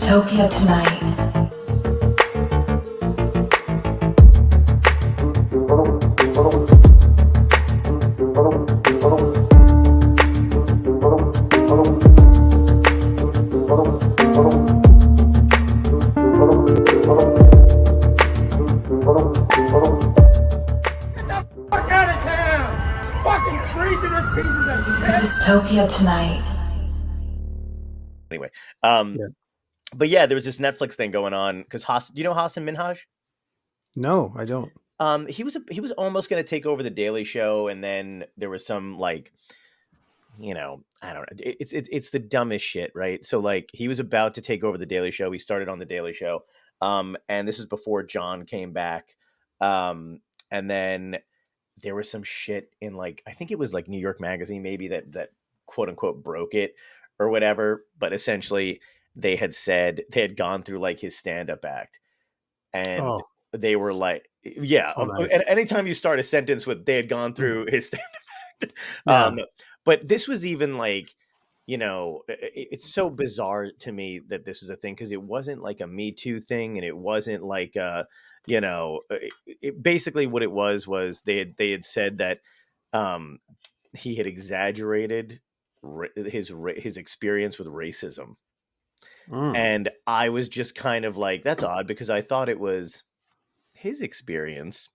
Dystopia tonight. Dystopia tonight. Anyway, Yeah. but yeah, there was this Netflix thing going on because do you know Hassan Minhaj? No, I don't. He was almost going to take over the Daily Show, and then there was some like, I don't know. It's the dumbest shit, right? So like, he was about to take over the Daily Show. He started on the Daily Show, and this is before John came back, and then there was some shit in like, I think it was like New York Magazine maybe that quote unquote broke it or whatever, but essentially they had said they had gone through like his stand-up act, and Oh, they were like, yeah, so nice. and anytime you start a sentence with they had gone through his stand-up act, Yeah. but this was even like, it's so bizarre to me that this is a thing, because it wasn't like a Me Too thing, and it wasn't like basically what it was they had said that he had exaggerated his experience with racism. And I was just kind of like, that's odd, because I thought it was his experience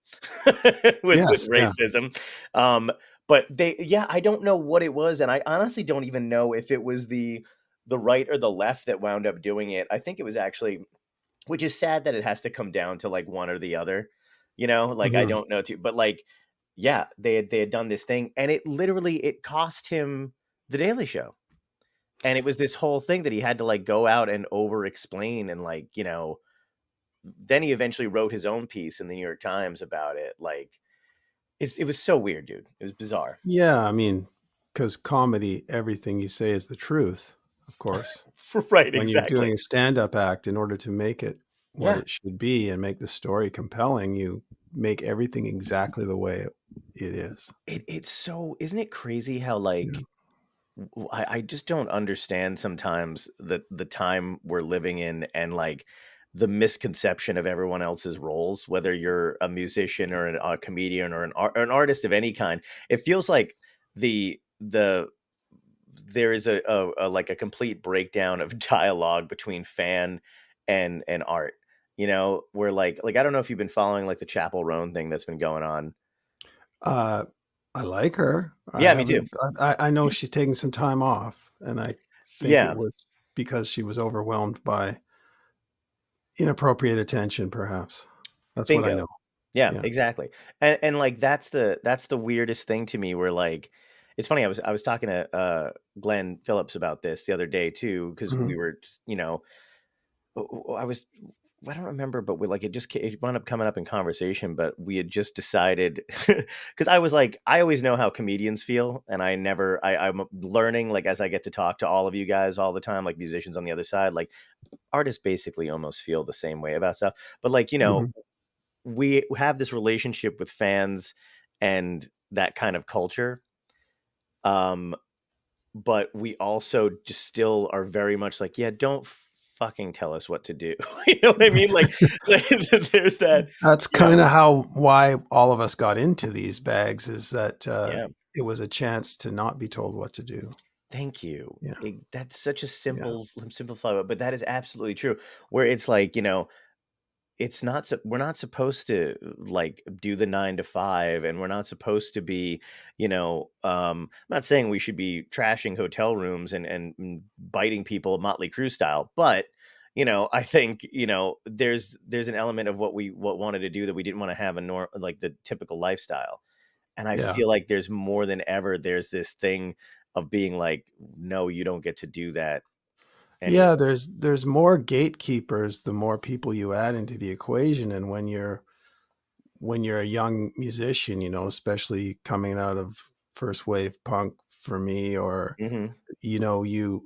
with Yes. Yeah. racism. But I don't know what it was. And I honestly don't even know if it was the right or the left that wound up doing it. I think it was actually, which is sad that it has to come down to like one or the other, like, I don't know too, but like, yeah, they had done this thing, and it cost him the Daily Show. And it was this whole thing that he had to like go out and over explain, and like, then he eventually wrote his own piece in the New York Times about it. Like, it was so weird, dude. It was bizarre. Yeah. I mean, because comedy, everything you say is the truth, of course. Right, When you're exactly. doing a stand-up act, in order to make it what it should be and make the story compelling, you make everything exactly the way it is. It's so, isn't it crazy how like, I just don't understand sometimes the time we're living in, and like the misconception of everyone else's roles, whether you're a musician or a comedian or an artist of any kind. It feels like there is a like a complete breakdown of dialogue between fan and art, where like I don't know if you've been following like the Chapel Roan thing that's been going on. I like her. Yeah, me too. I know she's taking some time off, and I think Yeah. it was because she was overwhelmed by inappropriate attention, perhaps. That's what I Bingo. know. Yeah, Yeah. exactly. And like, that's the weirdest thing to me, where like, it's funny, I was talking to Glenn Phillips about this the other day too, because Mhm. we were just, I don't remember, but we like, it wound up coming up in conversation, but we had just decided, because I was like, I always know how comedians feel, and I'm learning, like, as I get to talk to all of you guys all the time, like musicians on the other side, like artists basically almost feel the same way about stuff. But like, Mhm. we have this relationship with fans and that kind of culture. But we also just still are very much like, yeah, don't fucking tell us what to do. You know what I mean? Like, there's that. That's kind of why all of us got into these bags, is that Yeah. it was a chance to not be told what to do. Thank you. Yeah. That's such a simplified, but that is absolutely true. Where it's like, it's not, we're not supposed to like do the 9 to 5, and we're not supposed to be, I'm not saying we should be trashing hotel rooms and biting people Motley Crue style, but I think, there's an element of what wanted to do that we didn't want to have like the typical lifestyle. And I Yeah. feel like there's more than ever, there's this thing of being like, no, you don't get to do that anymore. Yeah, there's more gatekeepers the more people you add into the equation. And when you're a young musician, especially coming out of first wave punk for me, or Mm-hmm.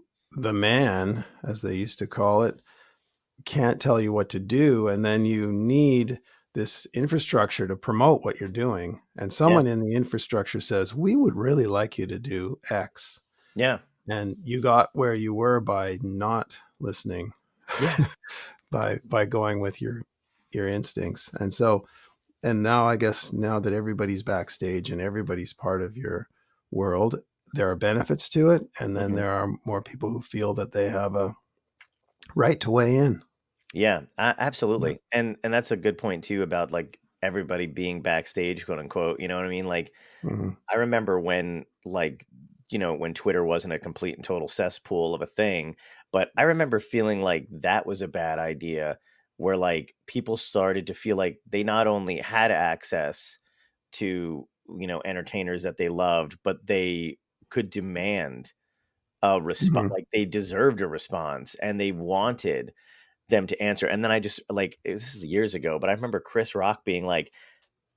the man, as they used to call it, can't tell you what to do, and then you need this infrastructure to promote what you're doing, and someone in the infrastructure says, we would really like you to do X. Yeah. And you got where you were by not listening Yeah. by going with your instincts. And so, and now I guess now that everybody's backstage and everybody's part of your world, there are benefits to it, and then Mhm. there are more people who feel that they have a right to weigh in. Yeah, Yeah. absolutely. And that's a good point too about like everybody being backstage, quote unquote. You know what I mean? Like Mhm. I remember when like when Twitter wasn't a complete and total cesspool of a thing, but I remember feeling like that was a bad idea where like people started to feel like they not only had access to, entertainers that they loved, but they could demand a response, Mhm. like they deserved a response and they wanted them to answer. And then I just like this is years ago, but I remember Chris Rock being like,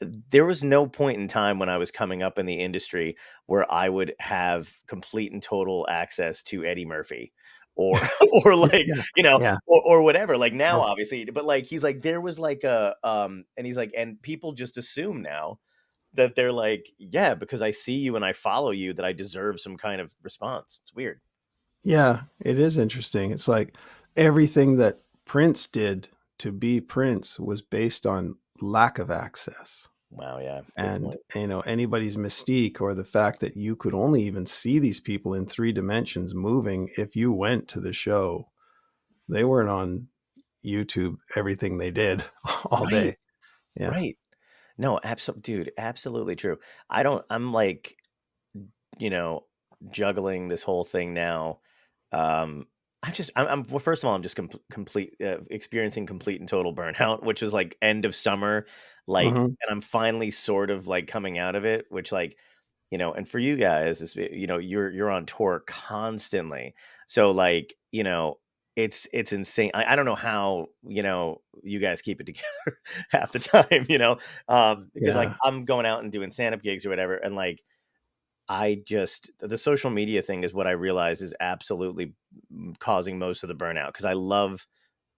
there was no point in time when I was coming up in the industry where I would have complete and total access to Eddie Murphy or or like, Yeah. Yeah. or whatever. Like now, Oh, obviously, but like he's like, there was like a and he's like, and people just assume now that they're like, yeah, because I see you and I follow you that I deserve some kind of response. It's weird. yeah, it is interesting. It's like everything that Prince did to be Prince was based on lack of access. Wow, yeah, good And point. anybody's mystique, or the fact that you could only even see these people in 3 dimensions moving if you went to the show. They weren't on YouTube everything they did all Right, day. Yeah. right. No, absolutely, dude, absolutely true. I'm like, you know, juggling this whole thing now. Um, well, first of all, I'm just complete experiencing complete and total burnout, which is like end of summer, like, Hmm. and I'm finally sort of like coming out of it, which like, and for you guys, you're on tour constantly, so like, it's insane. I don't know how you guys keep it together half the time, because like Yeah. I'm going out and doing stand up gigs or whatever, and like the social media thing is what I realize is absolutely causing most of the burnout because I love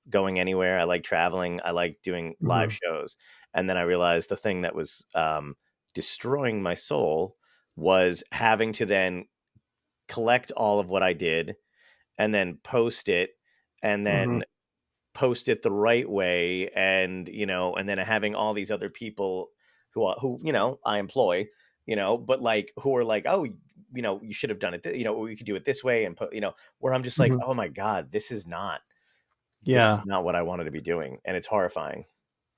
going anywhere. I like traveling. I like doing live Hmm. shows. And then I realized the thing that was destroying my soul was having to then collect all of what I did and then post it and Hmm. then post it the right way and then having all these other people who I employ but like who are like, oh, you should have done it or you could do it this way and put where I'm just like, Hmm. oh my god, this is Yeah. not what I wanted to be doing, and it's horrifying.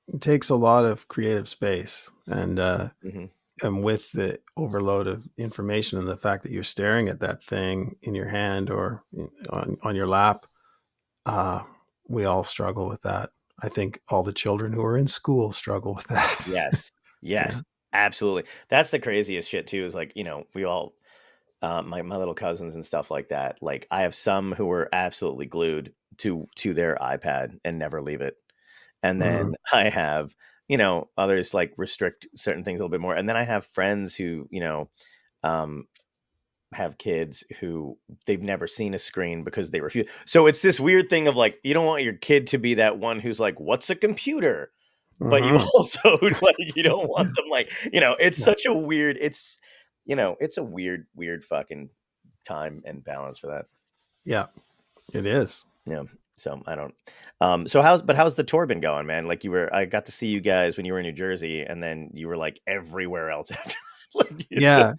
It takes a lot of creative space. Hmm. And with the overload of information and the fact that you're staring at that thing in your hand or on your lap, uh, we all struggle with that. I think all the children who are in school struggle with that. Yes, Yeah. yes, absolutely. That's the craziest shit too, is like, we all my little cousins and stuff like that. Like I have some who are absolutely glued to their iPad and never leave it. And Hmm. then I have, others like restrict certain things a little bit more. And then I have friends who, um, have kids who they've never seen a screen because they refuse. So it's this weird thing of like, you don't want your kid to be that one who's like, what's a computer? But you Hmm. also like, you don't want them like, it's Yeah. such a weird, it's a weird fucking time and balance for that. Yeah, it is. Yeah. So I don't. So how's the tour been going, man? Like I got to see you guys when you were in New Jersey, and then you were like everywhere else after that. Like, Yeah.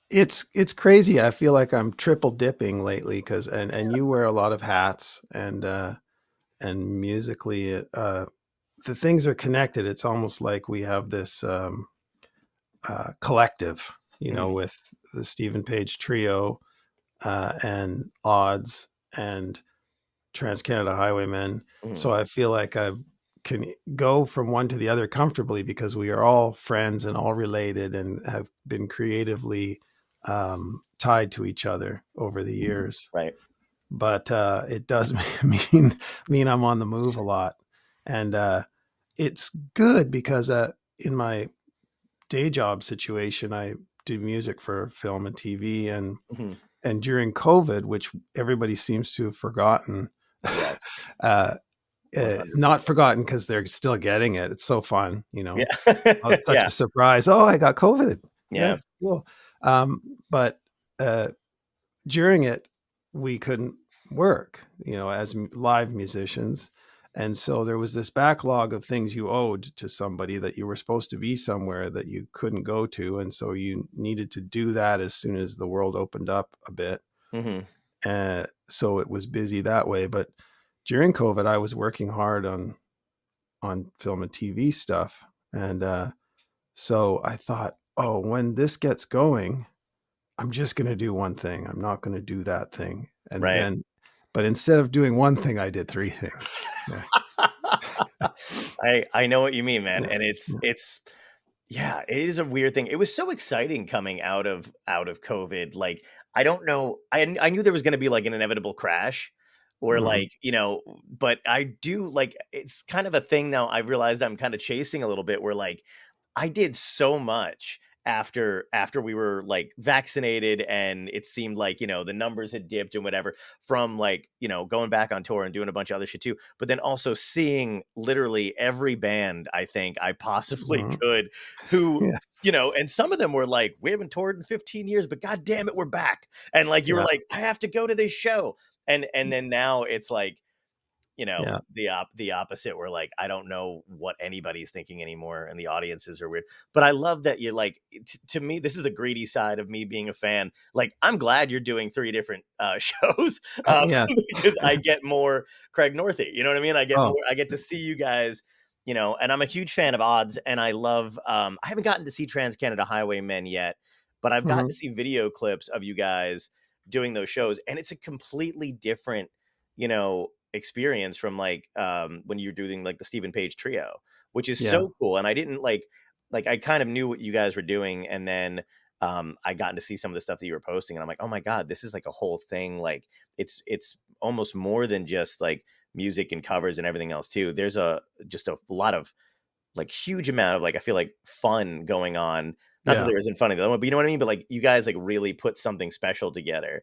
It's crazy. I feel like I'm triple dipping lately because and you wear a lot of hats and musically the things are connected. It's almost like we have this collective, mm, with the Stephen Page trio and Odds and Trans-Canada Highwaymen. mm, So I feel like I can go from one to the other comfortably because we are all friends and all related and have been creatively tied to each other over the years. right. But it does mean I'm on the move a lot, and it's good because in my day job situation, I do music for film and TV, Hmm. and during COVID, which everybody seems to have forgotten, Yes. uh, 100%. not forgotten because they're still getting it. It's so fun, Yeah. Oh, it's such Yeah. a surprise. Oh, I got COVID. Yeah, Yeah. cool. But uh, during it, we couldn't work, as live musicians. And so there was this backlog of things you owed to somebody, that you were supposed to be somewhere that you couldn't go to. And so you needed to do that as soon as the world opened up a bit. Mm-hmm. So it was busy that way. But during COVID, I was working hard on film and TV stuff. And so I thought, oh, when this gets going, I'm just going to do one thing. I'm not going to do that thing. And Right. then, but instead of doing one thing, I did three things. Yeah. I know what you mean, man. Yeah. And it's yeah, it is a weird thing. It was so exciting coming out of COVID. Like, I don't know. I knew there was going to be like an inevitable crash, or Mhm. like, but I do like, it's kind of a thing now. I realized I'm kind of chasing a little bit, where like I did so much after we were like vaccinated, and it seemed like, the numbers had dipped and whatever, from like, going back on tour and doing a bunch of other shit too, but then also seeing literally every band I think I possibly Mhm. could, who, Yeah. and some of them were like, we haven't toured in 15 years, but god damn it, we're back. And like, you were Yeah. like, I have to go to this show. And then now it's like, Yeah. the opposite, where like I don't know what anybody's thinking anymore, and the audiences are weird. But I love that you like, to me, this is the greedy side of me being a fan. Like, I'm glad you're doing 3 different shows, Yeah. because I get more Craig Northey, you know what I mean? Oh. I get to see you guys, and I'm a huge fan of Odds, and I love, I haven't gotten to see Trans-Canada Highwaymen yet, but I've gotten Mhm. to see video clips of you guys doing those shows, and it's a completely different, experience from like, when you're doing like the Stephen Page trio, which is Yeah. so cool. And I didn't like I kind of knew what you guys were doing, and then I gotten to see some of the stuff that you were posting, and I'm like, oh my god, this is like a whole thing. Like, it's almost more than just like music and covers and everything else too. There's just a lot of like huge amount of like, I feel like, fun going on. Not that Yeah. there isn't fun in the other one, but you know what I mean? But like, you guys like really put something special together.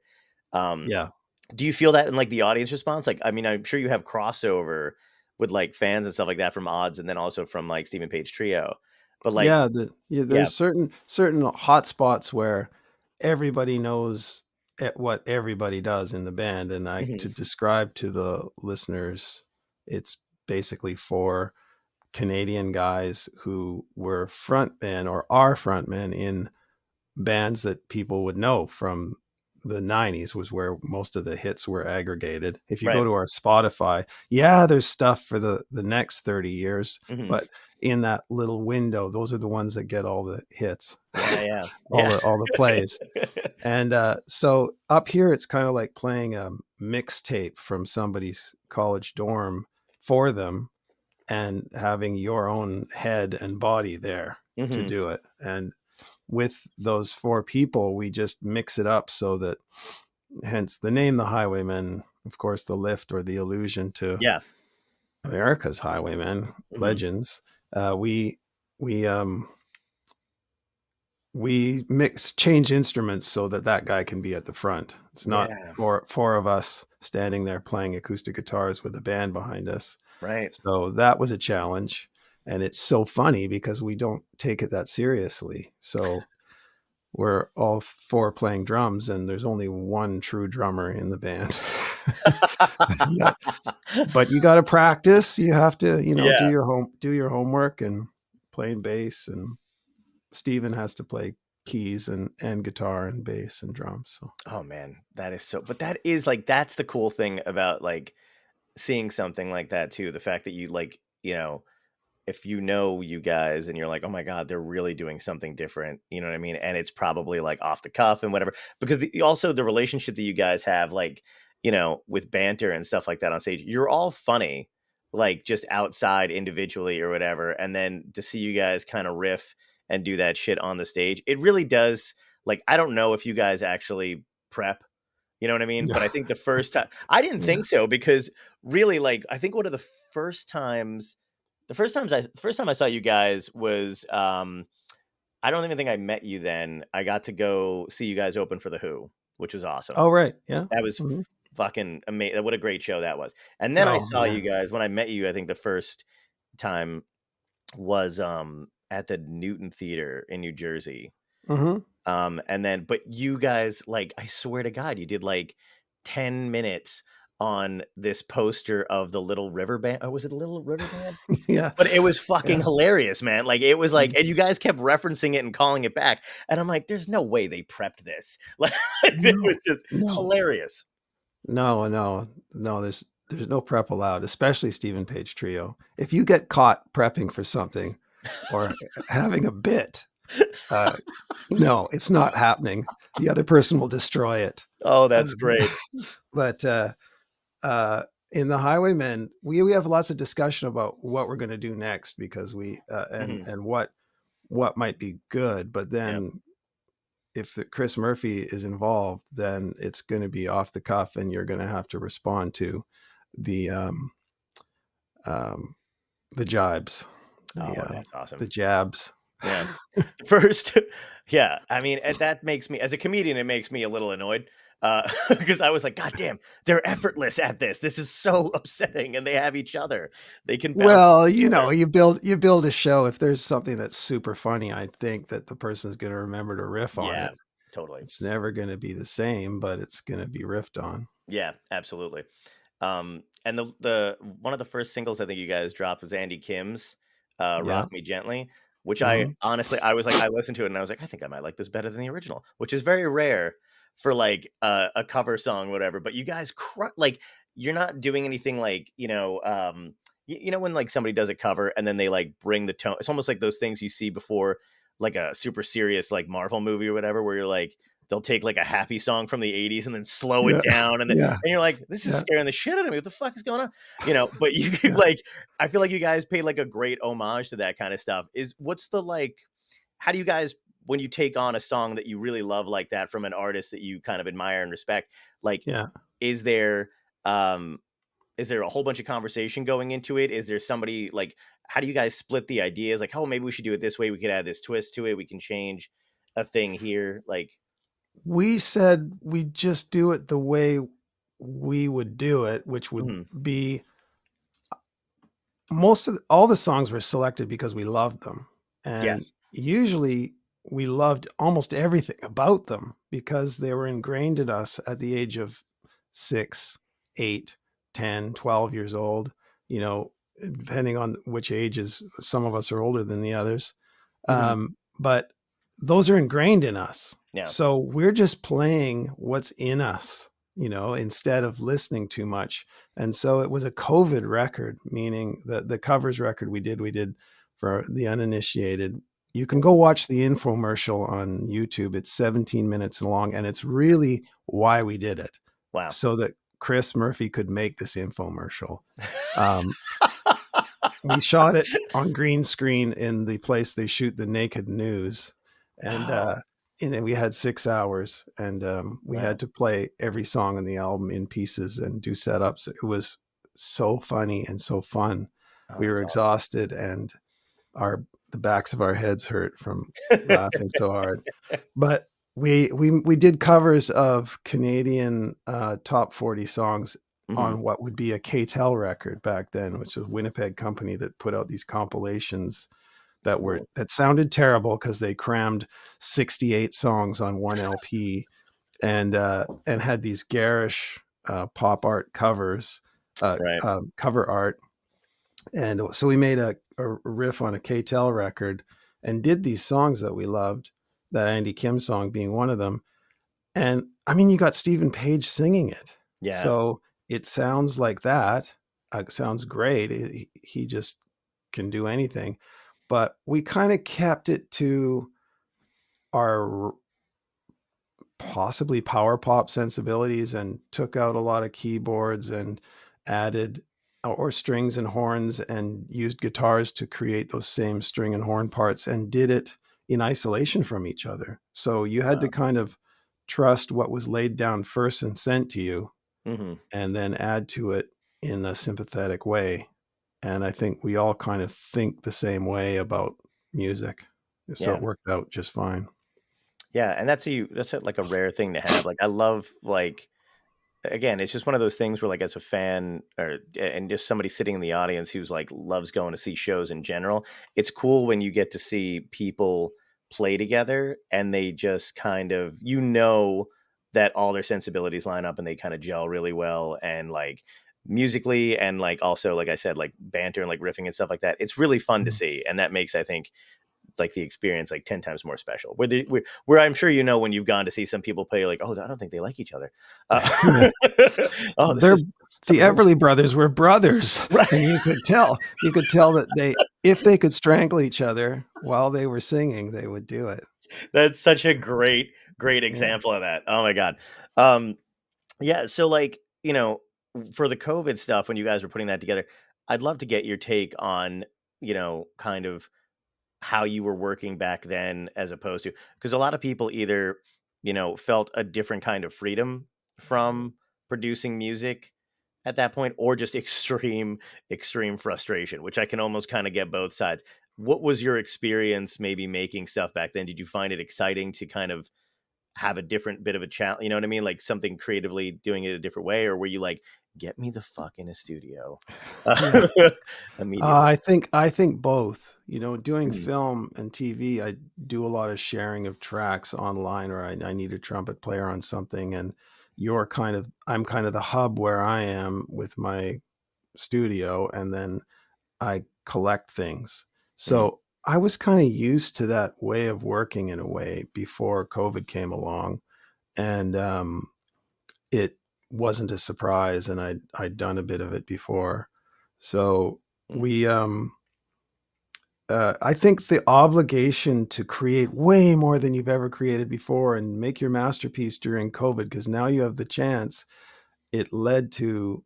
Um, Yeah. do you feel that in like the audience response? Like, I mean, I'm sure you have crossover with like fans and stuff like that from Odds, and then also from like Stephen Page Trio. But like, Yeah. yeah. There's certain hot spots where everybody knows what everybody does in the band. And Mhm. to describe to the listeners, it's basically for Canadian guys who were frontmen or are frontmen in bands that people would know from the 90s, was where most of the hits were aggregated. If you go Right. to our Spotify, yeah, there's stuff for the next 30 years, Mhm. but in that little window, those are the ones that get all the hits, Yeah, yeah. Yeah. all the plays. And so up here, it's kind of like playing a mixtape from somebody's college dorm for them, and having your own head and body there to Mhm. do it. And with those four people, we just mix it up so that, hence the name, the Highwaymen, of course, the lift or the allusion to Yeah. America's Highwaymen, Mhm. legends. We we um we change instruments so that that guy can be at the front. It's not Yeah. four of us standing there playing acoustic guitars with a band behind us. Right. So that was a challenge. And it's so funny because we don't take it that seriously. So we're all four playing drums, and there's only one true drummer in the band. Yeah. But you got to practice. You have to, Yeah. do your homework, and playing bass. And Steven has to play keys and guitar and bass and drums. So Oh man, that is so. But that is like, that's the cool thing about like seeing something like that too. The fact that you like, if you guys, and you're like, oh my god, they're really doing something different, you know what I mean? And it's probably like off the cuff and whatever, because also the relationship that you guys have, like, with banter and stuff like that on stage, you're all funny, like just outside individually or whatever, and then to see you guys kind of riff and do that shit on the stage, it really does. Like, I don't know if you guys actually prep, you know what I mean? But yeah, I think the first time, I didn't yeah. think so, because really, like, I think one of first times the first time I saw you guys was, I don't even think I met you then. I got to go see you guys open for The Who, which was awesome. Oh, right. Yeah. That was Mhm. fucking amazing. What a great show that was. And then I Oh, saw you man. guys when I met you, I think the first time was at the Newton Theater in New Jersey. Hmm. And then, but you guys, like, I swear to God, you did like 10 minutes on this poster of the Little River Band. Oh, was it the Little River Band? Yeah. But it was fucking Yeah. hilarious, man. Like, it was like, Mm. and you guys kept referencing it and calling it back. And I'm like, there's no way they prepped this. Like, it No, was just no, hilarious. no. There's no prep allowed, especially Stephen Page Trio. If you get caught prepping for something or having a bit, uh, no, it's not happening. The other person will destroy it. Oh, Uh, that's great. but uh, in the Highwaymen, we have lots of discussion about what we're going to do next because we Mhm. and what might be good. But Yeah. then if Chris Murphy is involved, then it's going to be off the cuff, and you're going to have to respond to the um, the jibes, Oh, that's the awesome. jabs. Yeah. First, yeah. I mean, that makes me, as a comedian, it makes me a little annoyed. Because I was like, God damn, they're effortless at this. This is so upsetting, and they have each other. They can bounce off Well, each other. you build a show. If there's something that's super funny, I think that the person's going to remember to riff on Yeah, it. totally. It's never going to be the same, but it's going to be riffed on. Yeah, absolutely. And the one of the first singles I think you guys dropped was Andy Kim's Yeah. "Rock Me Gently," which I Hmm. honestly I was like I listened to it and I was like I think I might like this better than the original, which is very rare for like a cover song, whatever. But you guys like you're not doing anything like you know when like somebody does a cover and then they like bring the tone. It's almost like those things you see before like a super serious like Marvel movie or whatever, where you're like they'll take like a happy song from the 80s and then slow it Yeah. down Yeah. and you're like, this is Yeah. scaring the shit out of me. What the fuck is going on? But you could Yeah. like, I feel like you guys paid like a great homage to that kind of stuff. What's the like, how do you guys, when you take on a song that you really love like that from an artist that you kind of admire and respect, like, Yeah. is there, um, is there a whole bunch of conversation going into it? Is there somebody like, how do you guys split the ideas? Like, oh, maybe we should do it this way. We could add this twist to it. We can change a thing here. Like, We said we just do it the way we would do it, which would mhm, be all the songs were selected because we loved them. And yes. usually we loved almost everything about them because they were ingrained in us at the age of 6, 8, 10, 12 years old, you know, depending on which ages. Some of us are older than the others. Mhm, But those are ingrained in us. yeah. So we're just playing what's in us, instead of listening too much. And so it was a COVID record, meaning that the covers record we did for the uninitiated. You can go watch the infomercial on YouTube. It's 17 minutes long, and it's really why we did it, Wow. so that Chris Murphy could make this infomercial. Um, we shot it on green screen in the place they shoot the Naked News, and Oh, and we had 6 hours, and we wow. had to play every song on the album in pieces and do setups. It was so funny and so fun. Oh, We were that's awesome. exhausted, and the backs of our heads hurt from laughing so hard. But we did covers of Canadian top 40 songs Mhm. on what would be a KTEL record back then, which was a Winnipeg company that put out these compilations Cool. that sounded terrible because they crammed 68 songs on one LP, and had these garish pop art covers, Right. cover art. And so we made a riff on a KTEL record and did these songs that we loved, that Andy Kim song being one of them. And I mean, you got Stephen Page singing it. Yeah. So it sounds like that. It sounds great. He just can do anything. But we kind of kept it to our possibly power pop sensibilities and took out a lot of keyboards and added or strings and horns and used guitars to create those same string and horn parts and did it in isolation from each other. So you had to Wow. kind of trust what was laid down first and sent to you Mhm. and then add to it in a sympathetic way. And I think we all kind of think the same way about music. So Yeah. it worked out just fine. Yeah, and like a rare thing to have. Like I love like again, it's just one of those things where like as a fan or and just somebody sitting in the audience who's like loves going to see shows in general, it's cool when you get to see people play together and they just kind of that all their sensibilities line up and they kind of gel really well, and like musically and like also, like I said, like banter and like riffing and stuff like that. It's really fun to see, and that makes, I think, like the experience like 10 times more special. Where I'm sure, when you've gone to see some people play, you're like, oh, I don't think they like each other. Yeah. Oh, this They're is the Everly Brothers were brothers, right. and you could tell that if they could strangle each other while they were singing, they would do it. That's such a great Yeah. example of that. Oh my God. Yeah. So like, for the COVID stuff, when you guys were putting that together, I'd love to get your take on, kind of how you were working back then, as opposed to, because a lot of people either, felt a different kind of freedom from producing music at that point, or just extreme frustration, which I can almost kind of get both sides. What was your experience maybe making stuff back then? Did you find it exciting to kind of have a different bit of a challenge, you know what I mean? Like something creatively doing it a different way, or were you like, get me the fuck in a studio Yeah. immediately? I think both. Doing Mm, film and TV, I do a lot of sharing of tracks online, or I need a trumpet player on something, and I'm kind of the hub where I am with my studio, and then I collect things. mm, So I was kind of used to that way of working in a way before COVID came along, and it wasn't a surprise, and I'd done a bit of it before. So mm. we I think the obligation to create way more than you've ever created before and make your masterpiece during COVID, because now you have the chance, it led to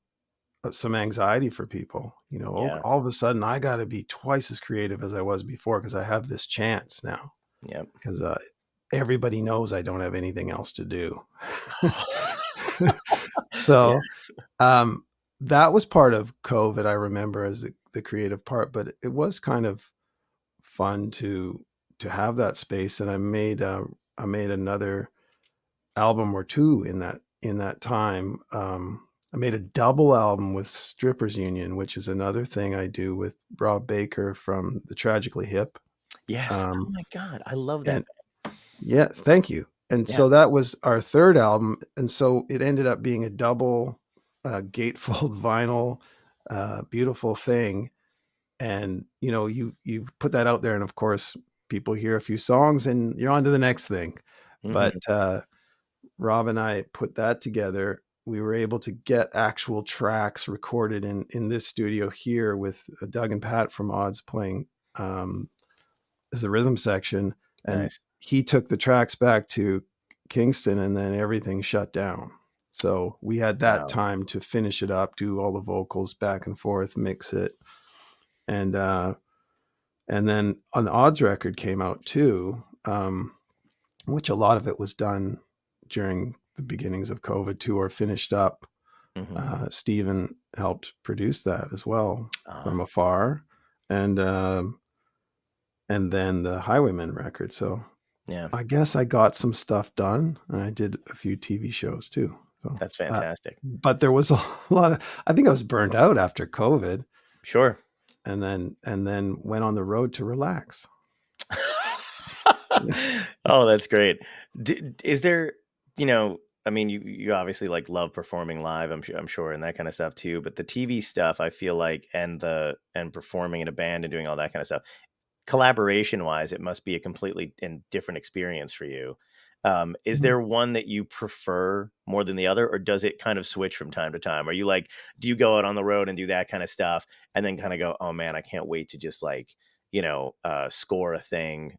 some anxiety for people. Yeah. All of a sudden I got to be twice as creative as I was before because I have this chance now. Yep. Because everybody knows I don't have anything else to do. Yeah. So that was part of COVID, I remember, as the creative part, but it was kind of fun to have that space. And I made another album or two in that time. I made a double album with Strippers Union, which is another thing I do with Rob Baker from the Tragically Hip. Yes. Oh Um, my God. I love that. and yeah, thank you. And Yeah. so that was our third album, and so it ended up being a double gatefold vinyl, beautiful thing. And you put that out there, and of course people hear a few songs and you're on to the next thing. But Hmm. Rob and I put that together. We were able to get actual tracks recorded in this studio here with Doug and Pat from Odds playing as the rhythm section, and Nice. he took the tracks back to Kingston, and then everything shut down. So we had that Wow. time to finish it up, do all the vocals back and forth, mix it, and then an Odds record came out too, which a lot of it was done during the beginnings of COVID too, or finished up. Hmm. Stephen helped produce that as well Ah, from afar, and then the Highwaymen record. So yeah. I guess I got some stuff done, and I did a few TV shows too. So, That's fantastic. but there was a lot of. I think I was burned out after COVID, Sure. and then went on the road to relax. Oh, that's great. Is there, I mean, you obviously like love performing live, I'm sure, and that kind of stuff too. But the TV stuff, I feel like, and performing in a band and doing all that kind of stuff, collaboration wise, it must be a completely and different experience for you. Is Mhm. there one that you prefer more than the other, or does it kind of switch from time to time? Are you like, do you go out on the road and do that kind of stuff, and then kind of go, oh man, I can't wait to just like, score a thing,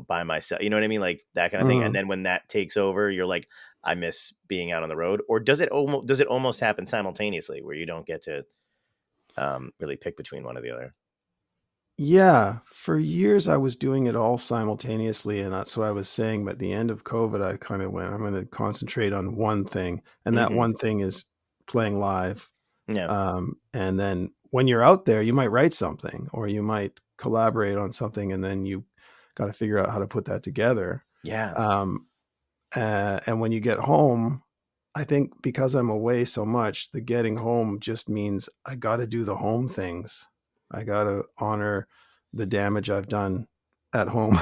by myself, you know what I mean? Like that kind of thing. And Mhm. then when that takes over, you're like, I miss being out on the road. Or does it almost happen simultaneously where you don't get to really pick between one or the other? Yeah, for years I was doing it all simultaneously, and that's what I was saying. But at the end of COVID, I kind of went, I'm going to concentrate on one thing, and that Hmm. one thing is playing live. Yeah. And then when you're out there, you might write something, or you might collaborate on something, and then you got to figure out how to put that together. Yeah. Um, and when you get home, I think because I'm away so much, the getting home just means I got to do the home things. I got to honor the damage I've done at home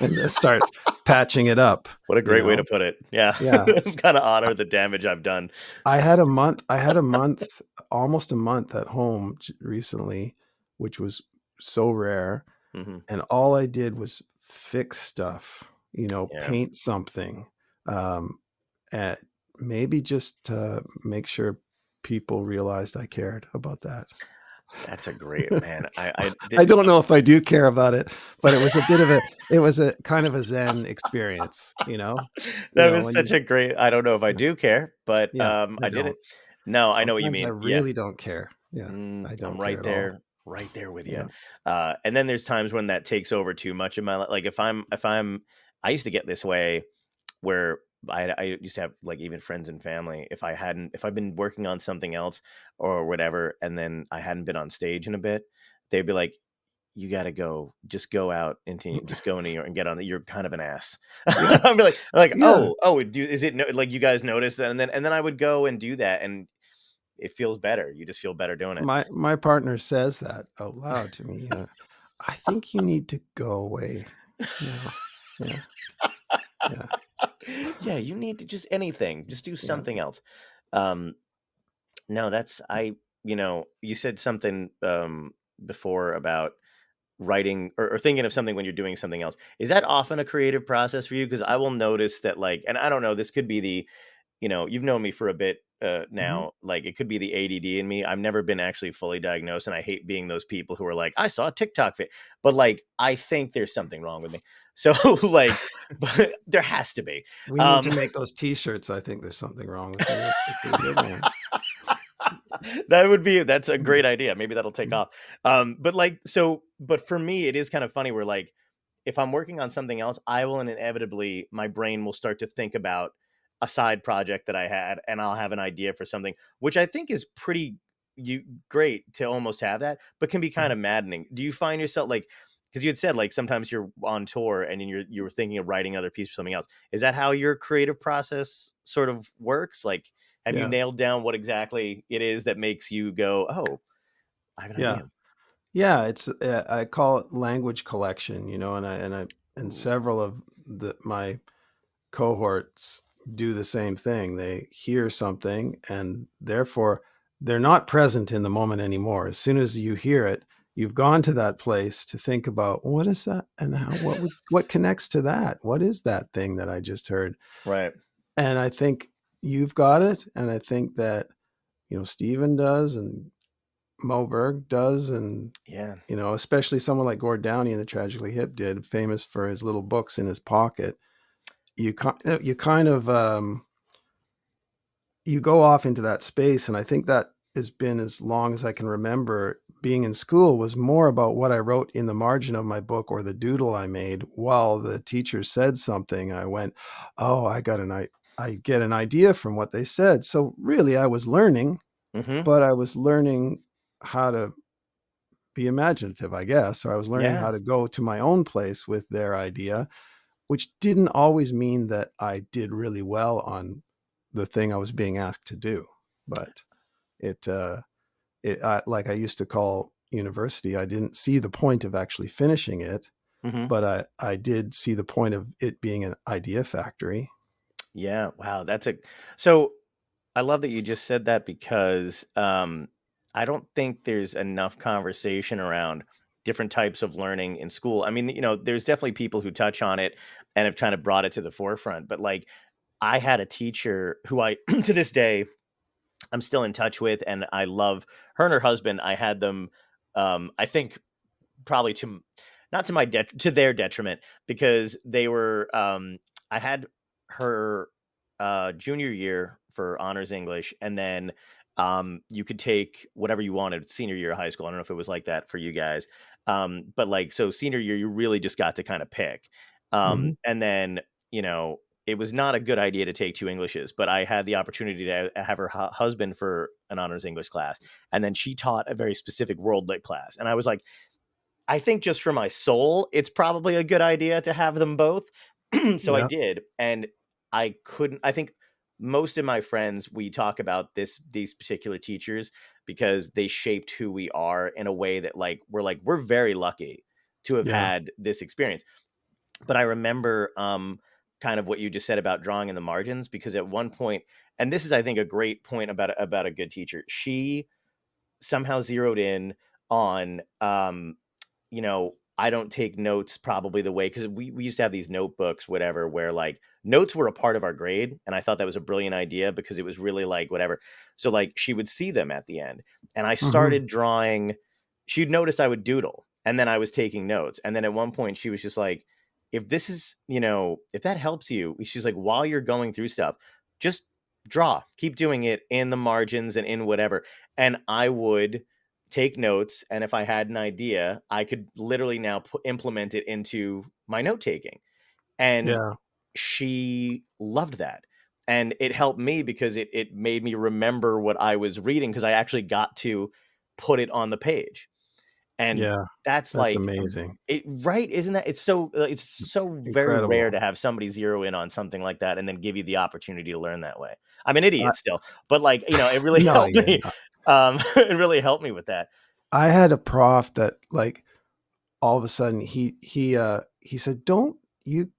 and start patching it up, What a you great way to know? put it. Yeah. Yeah. Kind of honor the damage I've done. I had a month, almost a month at home recently, which was so rare. Hmm. And all I did was fix stuff, Yeah. paint something, um, and maybe just to make sure people realized I cared about that. That's a great man. I I did. don't know if I do care about it, but it was a kind of a Zen experience, That was when such you, a great. I don't know if I do care, but yeah, I I did don't. it. No, I know what you Sometimes I mean. Yeah. really don't care. Yeah, I I'm don't care at all. right there with you. Yeah. And then there's times when that takes over too much of my life. Like I used to get this way where I used to have like even friends and family. If I've been working on something else or whatever, and then I hadn't been on stage in a bit, they'd be like, "You got to go, just go out into, just go into your and get on. You're kind of an ass." Yeah. I'm like, Yeah. is it like you guys notice that? And then I would go and do that, and it feels better. You just feel better doing it. My partner says that out loud to me. I think you need to go away now. Yeah. Yeah. Yeah, you need to just anything, just do Yeah. something else. Um, no, that's you said something before about writing or thinking of something when you're doing something else. Is that often a creative process for you? Because I will notice that, like, and I don't know, this could be you've known me for a bit Mhm. now. Like, it could be the ADD in me. I've never been actually fully diagnosed, and I hate being those people who are like, I saw a TikTok fit, but like, I think there's something wrong with me. So, like, but there has to be. We need Um, to make those t-shirts. I think there's something wrong with me. That's a pretty good one. that's a Mhm. great idea. Maybe that'll take Mhm. off. But for me, it is kind of funny where, like, if I'm working on something else, I will inevitably, my brain will start to think about a side project that I had, and I'll have an idea for something, which I think is pretty you great to almost have that, but can be kind Mhm. of maddening. Do you find yourself like, because you had said like sometimes you're on tour and then you were thinking of writing other piece for something else. Is that how your creative process sort of works? Like, have you Yeah. nailed down what exactly it is that makes you go, oh, I have an Yeah. idea? Yeah, it's I call it language collection, and Ooh, several of my cohorts do the same thing. They hear something and therefore they're not present in the moment anymore. As soon as you hear it, you've gone to that place to think about what is that and what connects to that? What is that thing that I just heard? right. And I think you've got it. And I think that, Stephen does and Moe Berg does. And, Yeah. especially someone like Gord Downey in the Tragically Hip did, famous for his little books in his pocket. You kind of you go off into that space, and I think that has been as long as I can remember. Being in school was more about what I wrote in the margin of my book or the doodle I made while the teacher said something. I went, oh, I get an idea from what they said. So really I was learning, Hmm. but I was learning how to be imaginative, I guess, or I was learning Yeah. how to go to my own place with their idea, which didn't always mean that I did really well on the thing I was being asked to do. But it, like I used to call university, I didn't see the point of actually finishing it, Hmm. but I did see the point of it being an idea factory. Yeah. Wow. So I love that you just said that because I don't think there's enough conversation around different types of learning in school. I mean, there's definitely people who touch on it and have kind of brought it to the forefront. But like, I had a teacher who I, to this day, I'm still in touch with, and I love her and her husband. I had them, I think, probably not to to their detriment, because they were I had her junior year for honors English, and then you could take whatever you wanted senior year of high school. I don't know if it was like that for you guys, but like, so senior year you really just got to kind of pick, Hmm. and then it was not a good idea to take two Englishes, but I had the opportunity to have her husband for an honors English class, and then she taught a very specific world lit class, and I was like, I think just for my soul, it's probably a good idea to have them both. So I Yeah. did. And I think most of my friends, we talk about these particular teachers because they shaped who we are in a way that, like, we're very lucky to have Yeah. had this experience. But I remember kind of what you just said about drawing in the margins, because at one point, and this is, I think, a great point about a good teacher. She somehow zeroed in on I don't take notes probably the way, because we used to have these notebooks, whatever, where like notes were a part of our grade. And I thought that was a brilliant idea because it was really like whatever. So like she would see them at the end. And I Mhm. started drawing. She'd noticed I would doodle and then I was taking notes. And then at one point she was just like, if this is, if that helps you, she's like, while you're going through stuff, just draw, keep doing it in the margins and in whatever. And I would take notes, and if I had an idea, I could literally now implement it into my note taking. And Yeah. she loved that, and it helped me because it made me remember what I was reading, because I actually got to put it on the page. And Yeah. that's That's like amazing. it, right? Isn't that, it's so very rare Incredible. to have somebody zero in on something like that and then give you the opportunity to learn that way. I'm an idiot I still, but like, it really No, helped you're me. not. It really helped me with that. I had a prof that, like, all of a sudden he said, "Don't you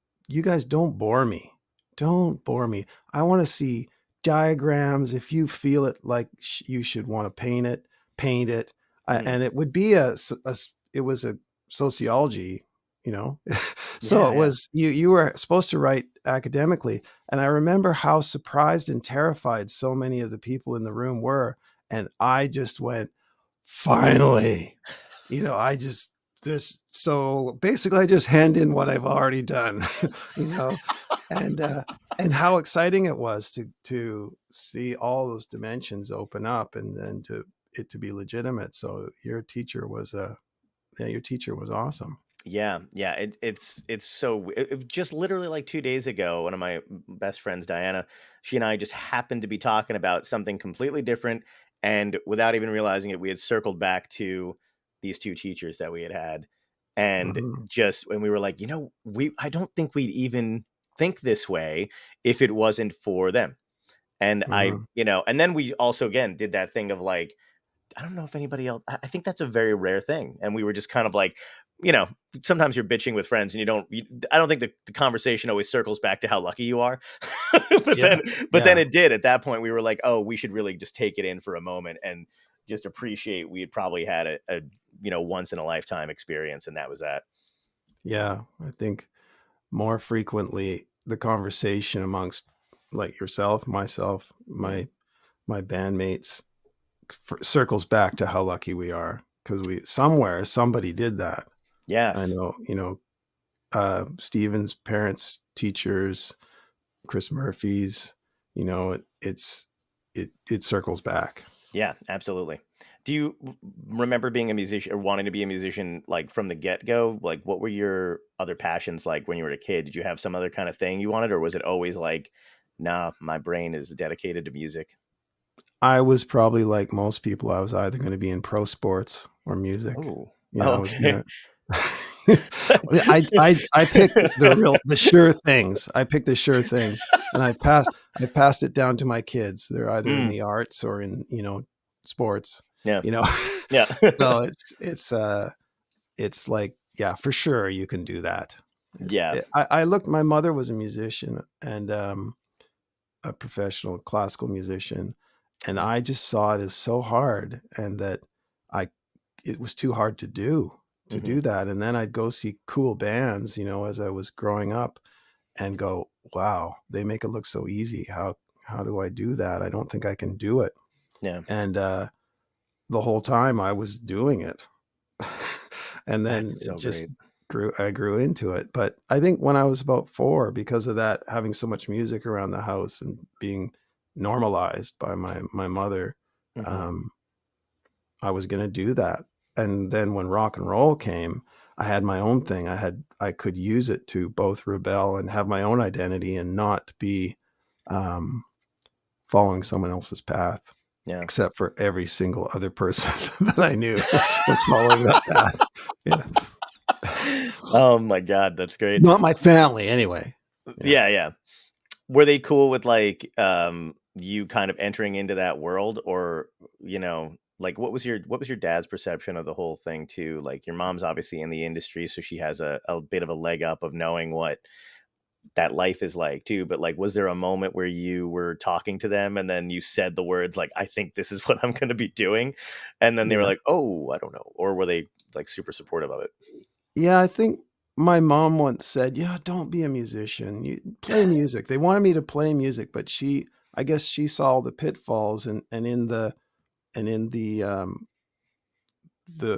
guys don't bore me. Don't bore me. I want to see diagrams. If you feel it like you should want to paint it, paint it." Mhm. And it would be it was a sociology, you know. So Yeah, it yeah. was you were supposed to write academically, and I remember how surprised and terrified so many of the people in the room were, and I just went, "Finally." I just this so basically I just hand in what I've already done, you know, and and how exciting it was to see all those dimensions open up, and then to be legitimate. So your teacher was awesome. Yeah, yeah, it's just literally like 2 days ago, one of my best friends, Diana, she and I just happened to be talking about something completely different, and without even realizing it, we had circled back to these 2 teachers that we had had, and Mhm. just when we were like, I don't think we'd even think this way if it wasn't for them. And Mhm. and then we also again did that thing of like, I don't know if anybody else. I think that's a very rare thing, and we were just kind of like, you know, sometimes you're bitching with friends, and I don't think the conversation always circles back to how lucky you are, but Yeah. then Yeah. it did. At that point, we were like, oh, we should really just take it in for a moment and just appreciate we had probably had a once in a lifetime experience, and that was that. Yeah. I think more frequently the conversation amongst, like, yourself, myself, Mhm. my bandmates circles back to how lucky we are, because somebody did that. I Yes. know, Steven's parents, teachers, Chris Murphy's, it circles back. Yeah, absolutely. Do you remember being a musician or wanting to be a musician like from the get go? Like, what were your other passions like when you were a kid? Did you have some other kind of thing you wanted, or was it always like, nah, my brain is dedicated to music? I was probably like most people. I was either going to be in pro sports or music. Oh, I was okay. gonna. I picked the sure things. I picked the sure things, and I've passed it down to my kids. They're either in Mm, the arts or in, sports. yeah, You know, yeah, so it's like, yeah, for sure you can do that. yeah. I looked. My mother was a musician, and a professional classical musician, and Mm, I just saw it as so hard, and that I it was too hard to mhm. do that. And then I'd go see cool bands, as I was growing up, and go, wow, they make it look so easy. How do I do that? I don't think I can do it. Yeah, And the whole time I was doing it. And then that's it so just great. I grew into it. But I think when I was about 4, because of that, having so much music around the house and being normalized by my mother, Hmm. um, I was going to do that. And then when rock and roll came, I had my own thing. I could use it to both rebel and have my own identity and not be um, following someone else's path, Yeah. except for every single other person that I knew was following that path. Yeah. Oh my God, that's great. Not my family anyway. Yeah. Yeah, yeah. Were they cool with like you kind of entering into that world, or like what was your dad's perception of the whole thing too? Like your mom's obviously in the industry, so she has a bit of a leg up of knowing what that life is like too. But like, was there a moment where you were talking to them and then you said the words like, I think this is what I'm going to be doing, and then they were Yeah. like, oh, I don't know, or were they like super supportive of it? Yeah, I think my mom once said, "Yeah, don't be a musician. You play music." They wanted me to play music, but I guess she saw all the pitfalls and in the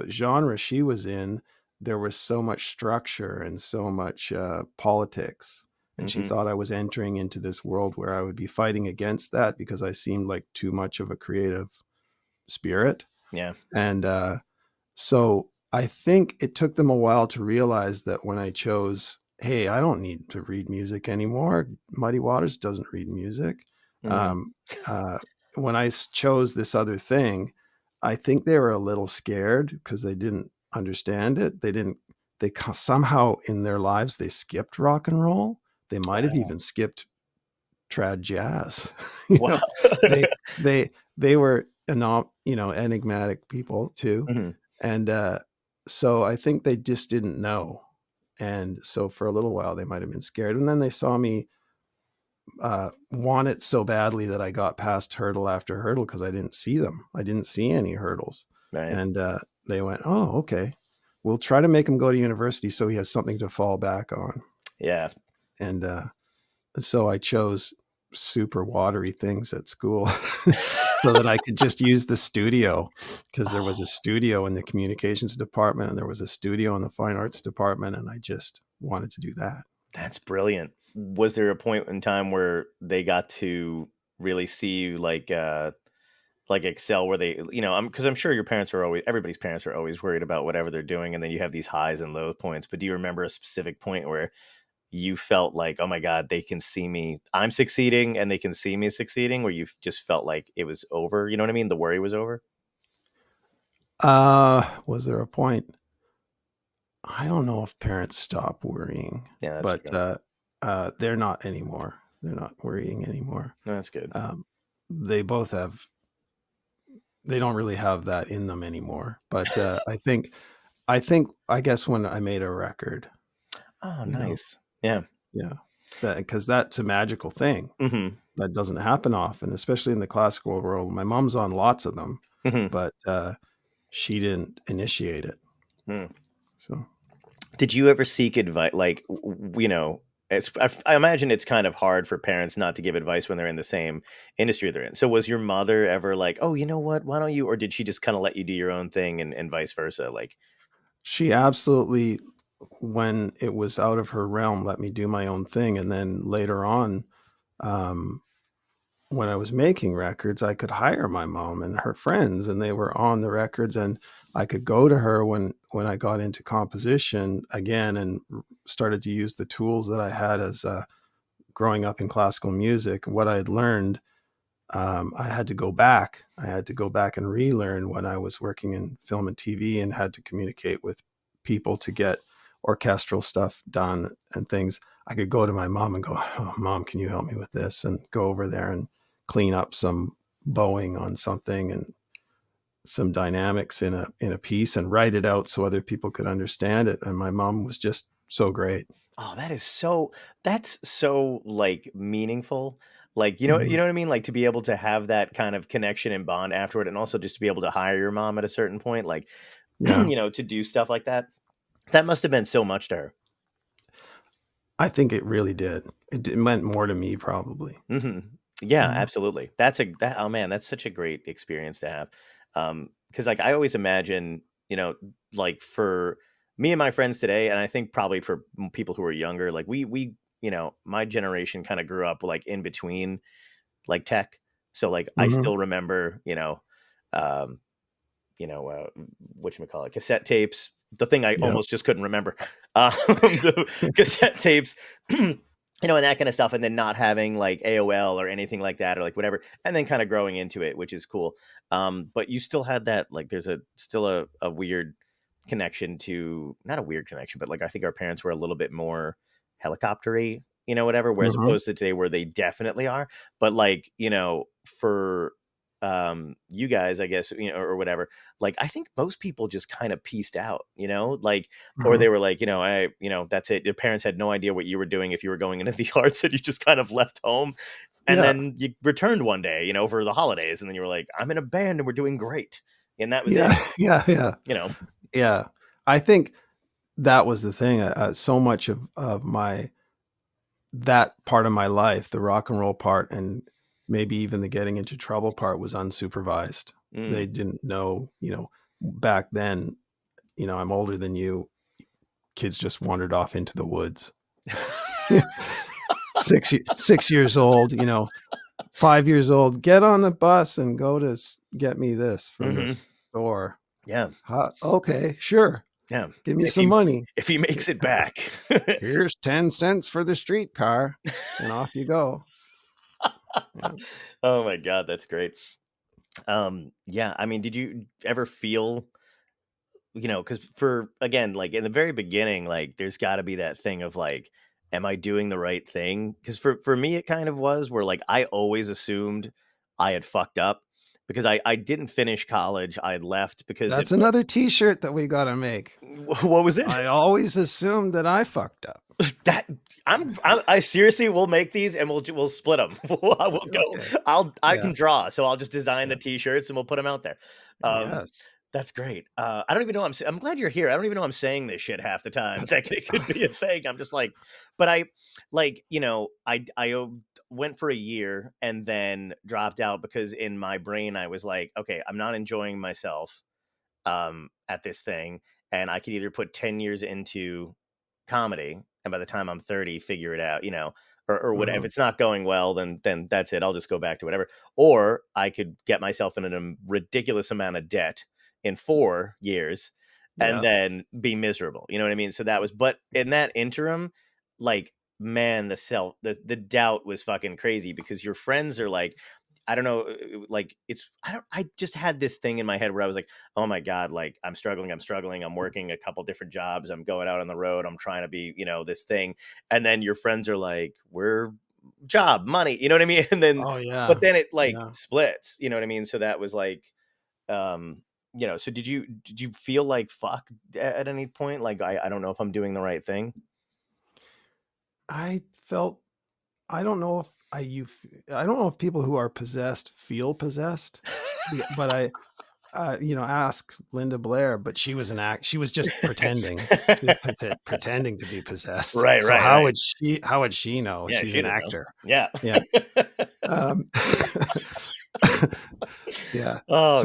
genre she was in, there was so much structure and so much politics. And she Hmm. thought I was entering into this world where I would be fighting against that because I seemed like too much of a creative spirit. Yeah. And so I think it took them a while to realize that when I chose, hey, I don't need to read music anymore. Muddy Waters doesn't read music. Hmm. Um, uh, when I chose this other thing, I think they were a little scared because they didn't understand it. Somehow in their lives, they skipped rock and roll. They might have even skipped trad jazz. you Wow. know, they, they were, enigmatic people too. Hmm. And so I think they just didn't know. And so for a little while, they might have been scared. And then they saw me want it so badly that I got past hurdle after hurdle because I didn't see them. I didn't see any hurdles. Right. And they went, oh, okay. We'll try to make him go to university so he has something to fall back on. Yeah. And so I chose super watery things at school so that I could just use the studio, because there was a studio in the communications department and there was a studio in the fine arts department, and I just wanted to do that. That's brilliant. Was there a point in time where they got to really see you like excel, where they, because I'm sure your parents are always, everybody's parents are always worried about whatever they're doing, and then you have these highs and low points. But do you remember a specific point where you felt like, oh my God, they can see me, I'm succeeding, and they can see me succeeding, where you just felt like it was over? You know what I mean? The worry was over. Was there a point? I don't know if parents stop worrying, Yeah, that's but true. they're not anymore. They're not worrying anymore. No, that's good. Um, they both have, they don't really have that in them anymore. But I guess when I made a record, Oh, you know, nice. Yeah. yeah, because that's a magical thing Hmm. that doesn't happen often, especially in the classical world. My mom's on lots of them, Hmm. but she didn't initiate it. So Did you ever seek advice? Like, I imagine it's kind of hard for parents not to give advice when they're in the same industry they're in. So, was your mother ever like, "Oh, you know what? Why don't you?" Or did she just kind of let you do your own thing, and vice versa? Like, she absolutely, when it was out of her realm, let me do my own thing. And then later on, um, when I was making records, I could hire my mom and her friends, and they were on the records, and I could go to her when I got into composition again and started to use the tools that I had as growing up in classical music. What I had learned, I had to go back. I had to go back and relearn when I was working in film and TV and had to communicate with people to get orchestral stuff done and things. I could go to my mom and go, oh, Mom, can you help me with this? And go over there and clean up some bowing on something and some dynamics in a piece and write it out so other people could understand it. And my mom was just so great. oh, that's so like meaningful. Like, you Mhm. know what I mean? Like to be able to have that kind of connection and bond afterward, and also just to be able to hire your mom at a certain point, like, Yeah, to do stuff like that. That must have been so much to her. I think it really did. It meant more to me probably. Hmm. Yeah, Yeah. absolutely. Oh man, that's such a great experience to have. Because like I always imagine, like for me and my friends today, and I think probably for people who are younger, like we, my generation kind of grew up like in between like tech. So like I Hmm. still remember, um, whatchamacallit, cassette tapes. The thing I Yeah. almost just couldn't remember, the cassette tapes, and that kind of stuff, and then not having like AOL or anything like that, or like whatever, and then kind of growing into it, which is cool. But you still had that, like, there's still a weird connection to, not a weird connection, but like I think our parents were a little bit more helicoptery, whatever, whereas Hmm. opposed to today where they definitely are. But like, for you guys, I guess, or whatever, like, I think most people just kind of pieced out, like, or Mhm. they were like, that's it. Your parents had no idea what you were doing if you were going into the arts, and you just kind of left home. And Yeah. then you returned one day, for the holidays, and then you were like, I'm in a band and we're doing great. And that was Yeah. it, Yeah. Yeah. you know. Yeah. I think that was the thing. So much of that part of my life, the rock and roll part, and maybe even the getting into trouble part, was unsupervised. They Mm. didn't know, back then, I'm older than you. Kids just wandered off into the woods. 6 years old, 5 years old, get on the bus and go to get me this from Hmm. the store. Yeah. Okay, sure. Yeah. Give me If some he money. if he makes it back. Here's 10 cents for the streetcar, and off you go. Yeah. Oh my God, that's great. Yeah, I mean, did you ever feel, because for, again, like in the very beginning, like there's got to be that thing of like, am I doing the right thing? Because for me, it kind of was where like I always assumed I had fucked up because I didn't finish college. I had left because That's another t-shirt that we got to make. what was it? I always assumed that I fucked up. That I seriously will make these and we'll split them. We'll go. Okay. I Yeah. can draw, so I'll just design the Yeah. t-shirts and we'll put them out there. Um, Yes. that's great. I don't even know. I'm glad you're here. I don't even know I'm saying this shit half the time. That it could be a thing. I'm just like, but I like, I went for a year and then dropped out because in my brain I was like, okay, I'm not enjoying myself at this thing, and I could either put 10 years into comedy and by the time I'm 30 figure it out, or whatever. If Mhm. it's not going well, then that's it, I'll just go back to whatever. Or I could get myself in a ridiculous amount of debt in 4 years and Yeah. then be miserable, you know what I mean? So that was, but in that interim, like, man, the doubt was fucking crazy because your friends are like, I don't know, like, I just had this thing in my head where I was like, oh my God, like I'm struggling. I'm working a couple different jobs. I'm going out on the road. I'm trying to be, this thing. And then your friends are like, we're job, money, you know what I mean? And then, Oh but yeah. then it like Yeah. splits, you know what I mean? So that was like, so did you feel like fuck at any point? Like, I don't know if I'm doing the right thing. I felt, I don't know if I don't know if people who are possessed feel possessed, but ask Linda Blair, but she was she was just pretending. She was pretending to be possessed. Right, So right, right. how would she know? Yeah, She's she an didn't know. actor. Yeah. Yeah. Um, yeah. Oh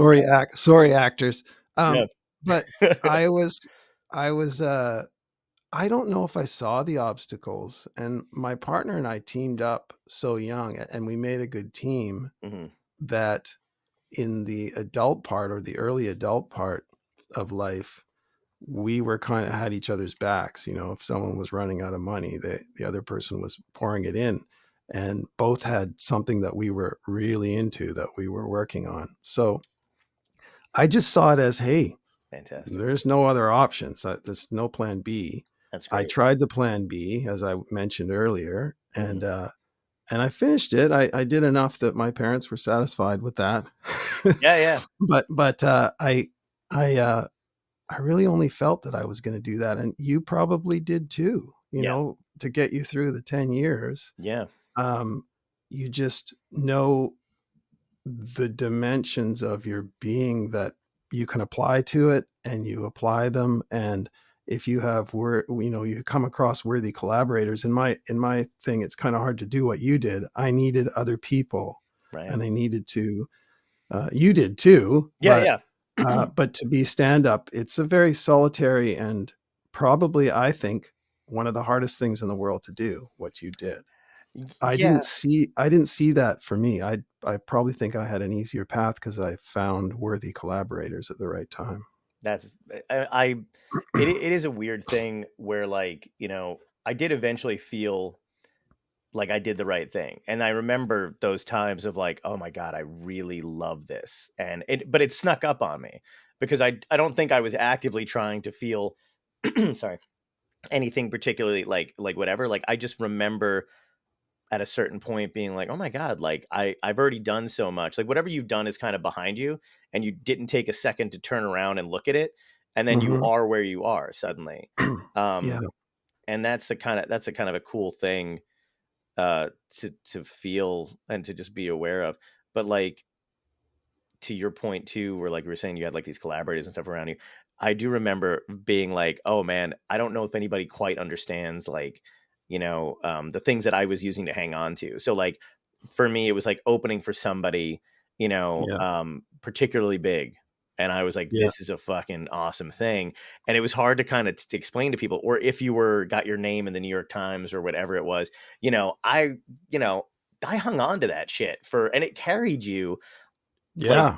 Sorry, actors. no. But I was, I was, I don't know if I saw the obstacles, and my partner and I teamed up so young, and we made a good team Hmm. that in the adult part, or the early adult part of life, we were kind of had each other's backs. If someone was running out of money, the other person was pouring it in, and both had something that we were really into that we were working on. So I just saw it as, hey, Fantastic. there's no other options. There's no plan B. That's I great. tried the plan B, as I mentioned earlier, Hmm. and I finished it. I did enough that my parents were satisfied with that. Yeah, yeah. But I I really only felt that I was going to do that, and you probably did too. Yeah. To get you through the 10 years, Yeah. um, you just know the dimensions of your being that you can apply to it, and you apply them. And if you have you come across worthy collaborators. In my thing, it's kind of hard to do what you did. I needed other people, Right. and I needed to, you did too, Yeah, yeah. but to be stand up, it's a very solitary, and probably, I think, one of the hardest things in the world to do, what you did. Yeah, I didn't see that for me. I probably think I had an easier path because I found worthy collaborators at the right time. that's I it is a weird thing where, like, I did eventually feel like I did the right thing. And I remember those times of like, oh my God, I really love this. And but it snuck up on me because I don't think I was actively trying to feel sorry, anything particularly like whatever. Like, I just remember at a certain point being like, oh my God, like I've already done so much. Like whatever you've done is kind of behind you, and you didn't take a second to turn around and look at it. And then you Mhm. are where you are suddenly. Yeah. And that's a kind of a cool thing to feel and to just be aware of. But like, to your point too, where like you were saying you had like these collaborators and stuff around you. I do remember being like, oh man, I don't know if anybody quite understands like, the things that I was using to hang on to. So like for me, it was like opening for somebody, Yeah. particularly big. And I was like, Yeah. this is a fucking awesome thing. And it was hard to kind of explain to people, or if you got your name in the New York Times or whatever it was, you know, I hung on to that shit and it carried you like Yeah.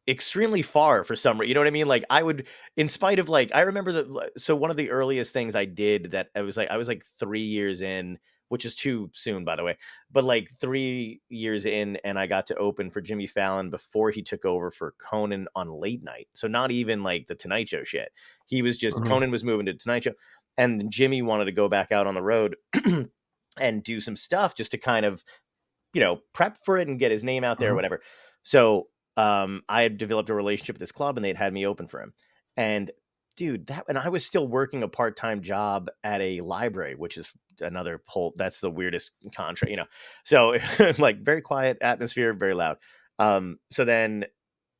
extremely far for some reason. You know what I mean? Like I would, in spite of like, I remember so one of the earliest things I did that I was like 3 years in, which is too soon, by the way, but like 3 years in, and I got to open for Jimmy Fallon before he took over for Conan on late night. So not even like the Tonight Show shit. He was just, Mhm. Conan was moving to Tonight Show, and Jimmy wanted to go back out on the road and do some stuff just to kind of, prep for it and get his name out there or Mhm. whatever. So I had developed a relationship with this club, and they'd had me open for him. And dude, and I was still working a part-time job at a library, which is another whole, that's the weirdest contract, So like very quiet atmosphere, very loud. So then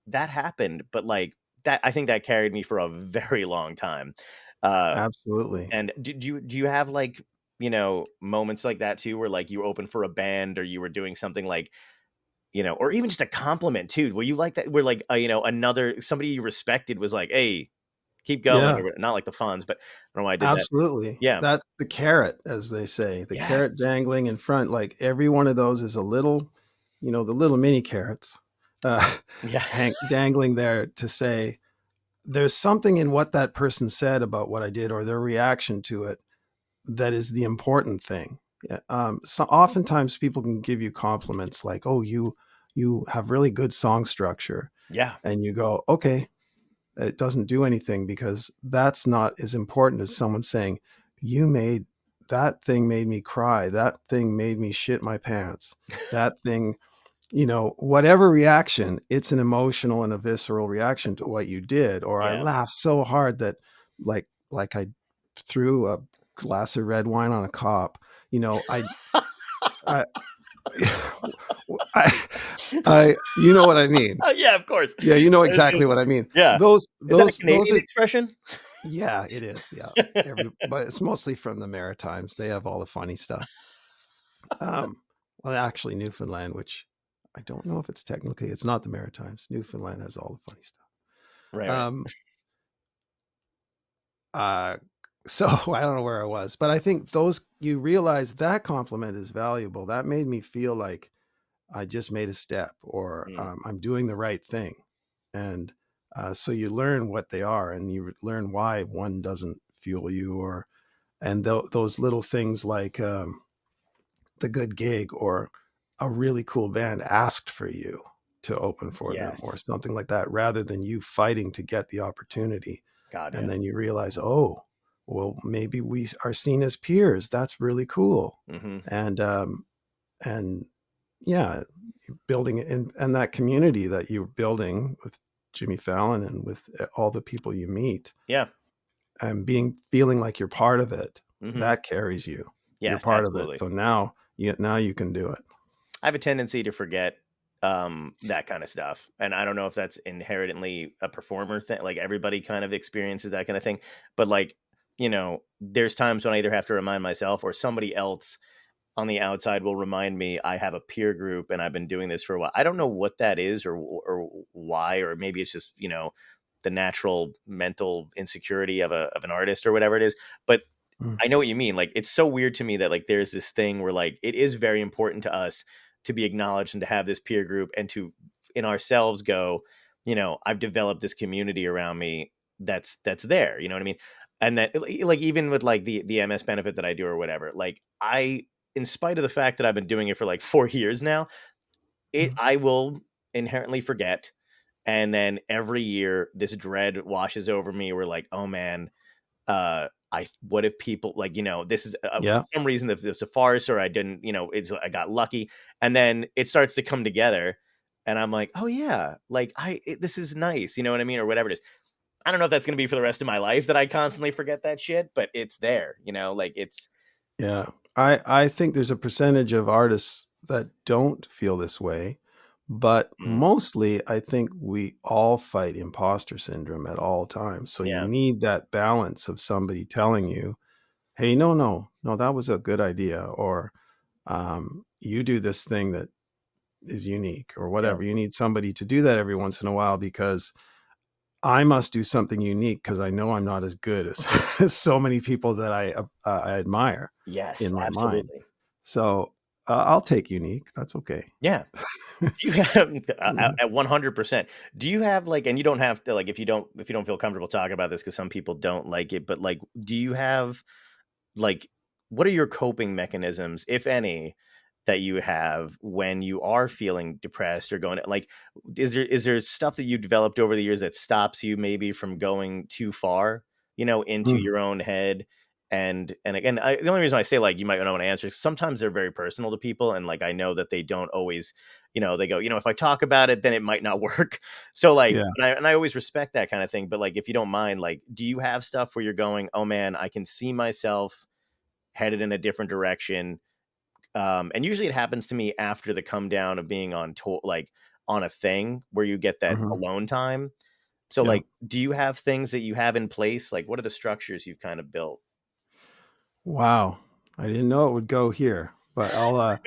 that happened, but like that, I think that carried me for a very long time. Uh, Absolutely. and do you have like, moments like that too, where like you open for a band or you were doing something like, or even just a compliment too, where you like that, where like, another somebody you respected was like, hey, keep going, Yeah. or not like the Fonz, but I don't know why I did that. Absolutely. Yeah. That's the carrot, as they say, the Yes. carrot dangling in front. Like every one of those is a little, the little mini carrots, uh, Yeah. dangling there to say, there's something in what that person said about what I did or their reaction to it that is the important thing. Yeah, so oftentimes people can give you compliments like, "Oh, you have really good song structure," Yeah. and you go, "Okay." It doesn't do anything because that's not as important as someone saying, "You made that thing made me cry. That thing made me shit my pants. That thing." Whatever reaction, it's an emotional and a visceral reaction to what you did. Or I Yeah. laughed so hard that like I threw a glass of red wine on a cop. I I you know what I mean. Yeah, of course. Yeah, you know exactly what I mean. Yeah. Is that a Those Canadian are, expression? yeah, it is. Yeah. But it's mostly from the Maritimes. They have all the funny stuff. Um, well, actually Newfoundland, which I don't know if it's not the Maritimes. Newfoundland has all the funny stuff. Right. Right. Um, uh, so I don't know where I was, but I think you realize that compliment is valuable. That made me feel like I just made a step, or Mm. I'm doing the right thing. And so you learn what they are, and you learn why one doesn't fuel you, and those little things like the good gig or a really cool band asked for you to open for them or Yes. something like that, rather than you fighting to get the opportunity. God. And Yeah. then you realize, oh, well, maybe we are seen as peers. That's really cool. Mm-hmm. And yeah, building it and that community that you're building with Jimmy Fallon and with all the people you meet, Yeah. and feeling like you're part of it, Mm-hmm. that carries you. You're Yes, part of it. absolutely. So now you can do it. I have a tendency to forget that kind of stuff, and I don't know if that's inherently a performer thing. Like everybody kind of experiences that kind of thing, but like, there's times when I either have to remind myself or somebody else on the outside will remind me I have a peer group and I've been doing this for a while. I don't know what that is or why, or maybe it's just, the natural mental insecurity of an artist or whatever it is. But Mm. I know what you mean. Like, it's so weird to me that like there's this thing where like it is very important to us to be acknowledged and to have this peer group and to in ourselves go, I've developed this community around me that's there. You know what I mean? And that like even with like the MS benefit that I do or whatever, like in spite of the fact that I've been doing it for like 4 years now, Mm. I will inherently forget. And then every year this dread washes over me. We're like, oh man, what if people like, this is Yeah. for some reason, if it's a farce or I didn't, I got lucky. And then it starts to come together and I'm like, oh yeah, like this is nice. You know what I mean? Or whatever it is. I don't know if that's going to be for the rest of my life that I constantly forget that shit, but it's there, like it's. Yeah. I think there's a percentage of artists that don't feel this way, but Mm, mostly I think we all fight imposter syndrome at all times. So you yeah. need that balance of somebody telling you, hey, no, that was a good idea. Or you do this thing that is unique or Yeah. whatever. You need somebody to do that every once in a while because I must do something unique because I know I'm not as good as, as so many people that I admire Yes, in my mind. absolutely. So I'll take unique. That's okay. Yeah. Do you have Yeah. at 100%. Do you have like, and you don't have to like, if you don't feel comfortable talking about this, because some people don't like it, but like, do you have like, what are your coping mechanisms, if any, that you have when you are feeling depressed or going like, is there stuff that you developed over the years that stops you maybe from going too far, into Mm, your own head? And again, the only reason I say like you might not want to answer is sometimes they're very personal to people, and like I know that they don't always, they go, if I talk about it, then it might not work. So like, yeah. and I always respect that kind of thing. But like, if you don't mind, like, do you have stuff where you're going, oh man, I can see myself headed in a different direction? And usually it happens to me after the come down of being on tour, like on a thing where you get that Hmm. alone time. So Yeah. like, do you have things that you have in place? Like, what are the structures you've kind of built? Wow. I didn't know it would go here, but I'll